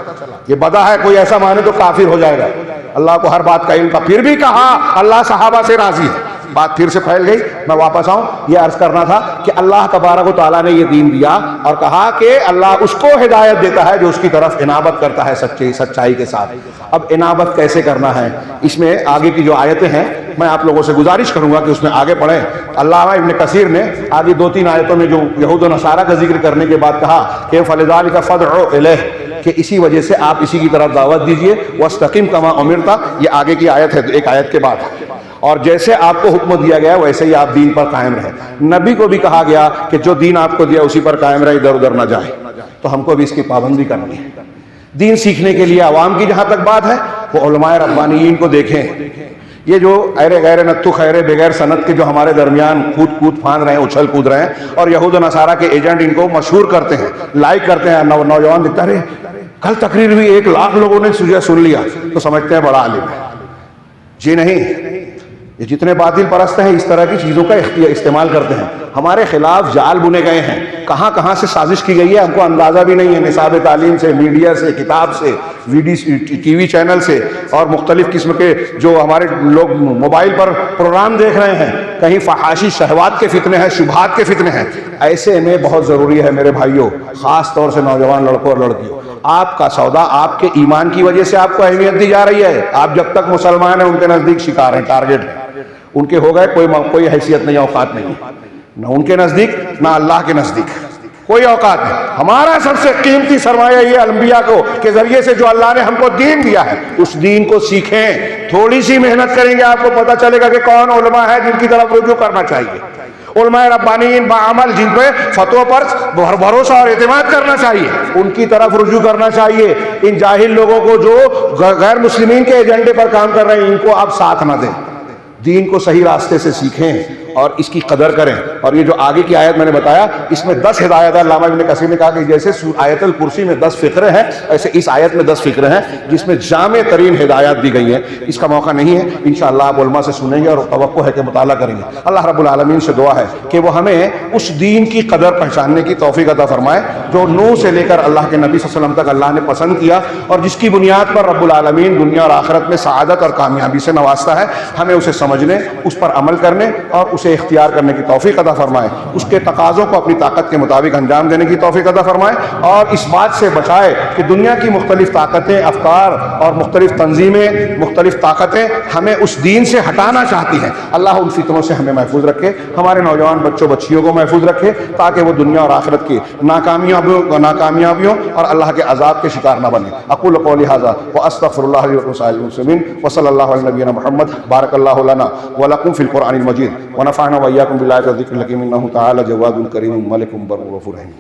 یہ بدا ہے, کوئی ایسا مانے تو کافر ہو جائے گا. اللہ کو ہر بات کا علم تھا, پھر بھی کہا اللہ صحابہ سے راضی ہے. بات پھر سے پھیل گئی. میں واپس آؤں, یہ عرض کرنا تھا کہ اللہ تبارک و تعالیٰ نے یہ دین دیا اور کہا کہ اللہ اس کو ہدایت دیتا ہے جو اس کی طرف انابت کرتا ہے سچائی کے ساتھ. اب انابت کیسے کرنا ہے, اس میں آگے کی جو آیتیں ہیں میں آپ لوگوں سے گزارش کروں گا کہ اس میں آگے پڑھیں. علامہ ابن کثیر نے آگے 2-3 آیتوں میں جو یہود و نصارہ کا ذکر کرنے کے بعد کہا کہ فَلِذَلِكَ فَادْعُ إِلَيْهِ, کہ اسی وجہ سے آپ اسی کی طرف دعوت دیجئے. وَاسْتَقِمْ كَمَا أُمِرْتَ, یہ آگے کی آیت ہے ایک آیت کے بعد, اور جیسے آپ کو حکم دیا گیا ویسے ہی آپ دین پر قائم رہیں. نبی کو بھی کہا گیا کہ جو دین آپ کو دیا اسی پر قائم رہے, ادھر ادھر نہ جائے. تو ہم کو بھی اس کی پابندی کرنی ہے. دین سیکھنے کے لیے عوام کی جہاں تک بات ہے وہ علماء ربانیین کو دیکھیں. یہ جو ایرے غیر نتو خیرے بغیر سند کے جو ہمارے درمیان کود پھاند رہے ہیں, اچھل کود رہے ہیں, اور یہود و نصارہ کے ایجنٹ ان کو مشہور کرتے ہیں, لائک کرتے ہیں. نوجوان دکھتا رہے کل تقریر ہوئی 1 لاکھ لوگوں نے سن لیا تو سمجھتے ہیں بڑا عالم ہے. جی نہیں, یہ جتنے باطل پرست ہیں اس طرح کی چیزوں کا استعمال کرتے ہیں. ہمارے خلاف جال بنے گئے ہیں, کہاں کہاں سے سازش کی گئی ہے ہم کو اندازہ بھی نہیں ہے. نصاب تعلیم سے, میڈیا سے, کتاب سے, ٹی وی چینل سے, اور مختلف قسم کے جو ہمارے لوگ موبائل پر پروگرام دیکھ رہے ہیں, کہیں فحاشی شہوات کے فتنے ہیں, شبہات کے فتنے ہیں. ایسے میں بہت ضروری ہے میرے بھائیوں, خاص طور سے نوجوان لڑکوں اور لڑکیوں, آپ کا سودا آپ کے ایمان کی وجہ سے آپ کو اہمیت دی جا رہی ہے. آپ جب تک مسلمان ہیں ان کے نزدیک شکار ہیں, ٹارگٹ ہیں, ان کے ہو گئے, کوئی حیثیت نہیں, اوقات نہیں, نہ ان کے نزدیک نہ اللہ کے نزدیک کوئی اوقات نہیں. ہمارا سب سے قیمتی سرمایہ یہ انبیاء کو کے ذریعے سے جو اللہ نے ہم کو دین دیا ہے, اس دین کو سیکھیں. تھوڑی سی محنت کریں گے آپ کو پتہ چلے گا کہ کون علماء ہے جن کی طرف رجوع کرنا چاہیے. علماء ربانیین بعمل, جن پہ فتووں پر بھروسہ اور اعتماد کرنا چاہیے, ان کی طرف رجوع کرنا چاہیے. ان جاہل لوگوں کو جو غیر مسلمین کے ایجنڈے پر کام کر رہے ہیں, ان کو آپ ساتھ نہ دیں. دین کو صحیح راستے سے سیکھیں اور اس کی قدر کریں. اور یہ جو آگے کی آیت میں نے بتایا, اس میں 10 ہدایت ہے. علامہ ابن کثیر نے کہا کہ جیسے آیت الکرسی میں 10 فقرے ہیں, ایسے اس آیت میں 10 فقرے ہیں جس میں جامع ترین ہدایات دی گئی ہیں. اس کا موقع نہیں ہے, انشاءاللہ آپ علماء سے سنیں گے اور توقع ہے کہ مطالعہ کریں گے. اللہ رب العالمین سے دعا ہے کہ وہ ہمیں اس دین کی قدر پہچاننے کی توفیق عطا فرمائے جو نوح سے لے کر اللہ کے نبی صلی اللہ علیہ وسلم تک اللہ نے پسند کیا, اور جس کی بنیاد پر رب العالمین دنیا اور آخرت میں سعادت اور کامیابی سے نوازتا ہے. ہمیں اسے سمجھنے, اس پر عمل کرنے اور اسے اختیار کرنے کی توفیق عطا فرمائے. اس کے تقاضوں کو اپنی طاقت کے مطابق انجام دینے کی توفیق عطا فرمائے, اور اس بات سے بچائے کہ دنیا کی مختلف طاقتیں, افکار اور مختلف تنظیمیں, مختلف طاقتیں ہمیں اس دین سے ہٹانا چاہتی ہیں. اللہ ان فتنوں سے ہمیں محفوظ رکھے, ہمارے نوجوان بچوں بچیوں کو محفوظ رکھے, تاکہ وہ دنیا اور آخرت کی ناکامیابیوں اور اللہ کے عذاب کے شکار نہ بنے. اقول قولی ھذا واستغفر اللہ لی ولکم سائر المسلمین وصلی اللہ علی نبینا محمد. بارک اللہ لنا ولکم فی القرآن المجید ونفعنا وإياكم بالآيات والذكر الحكيم إنه تعالى جواد كريم ملك بر غفور رحيم.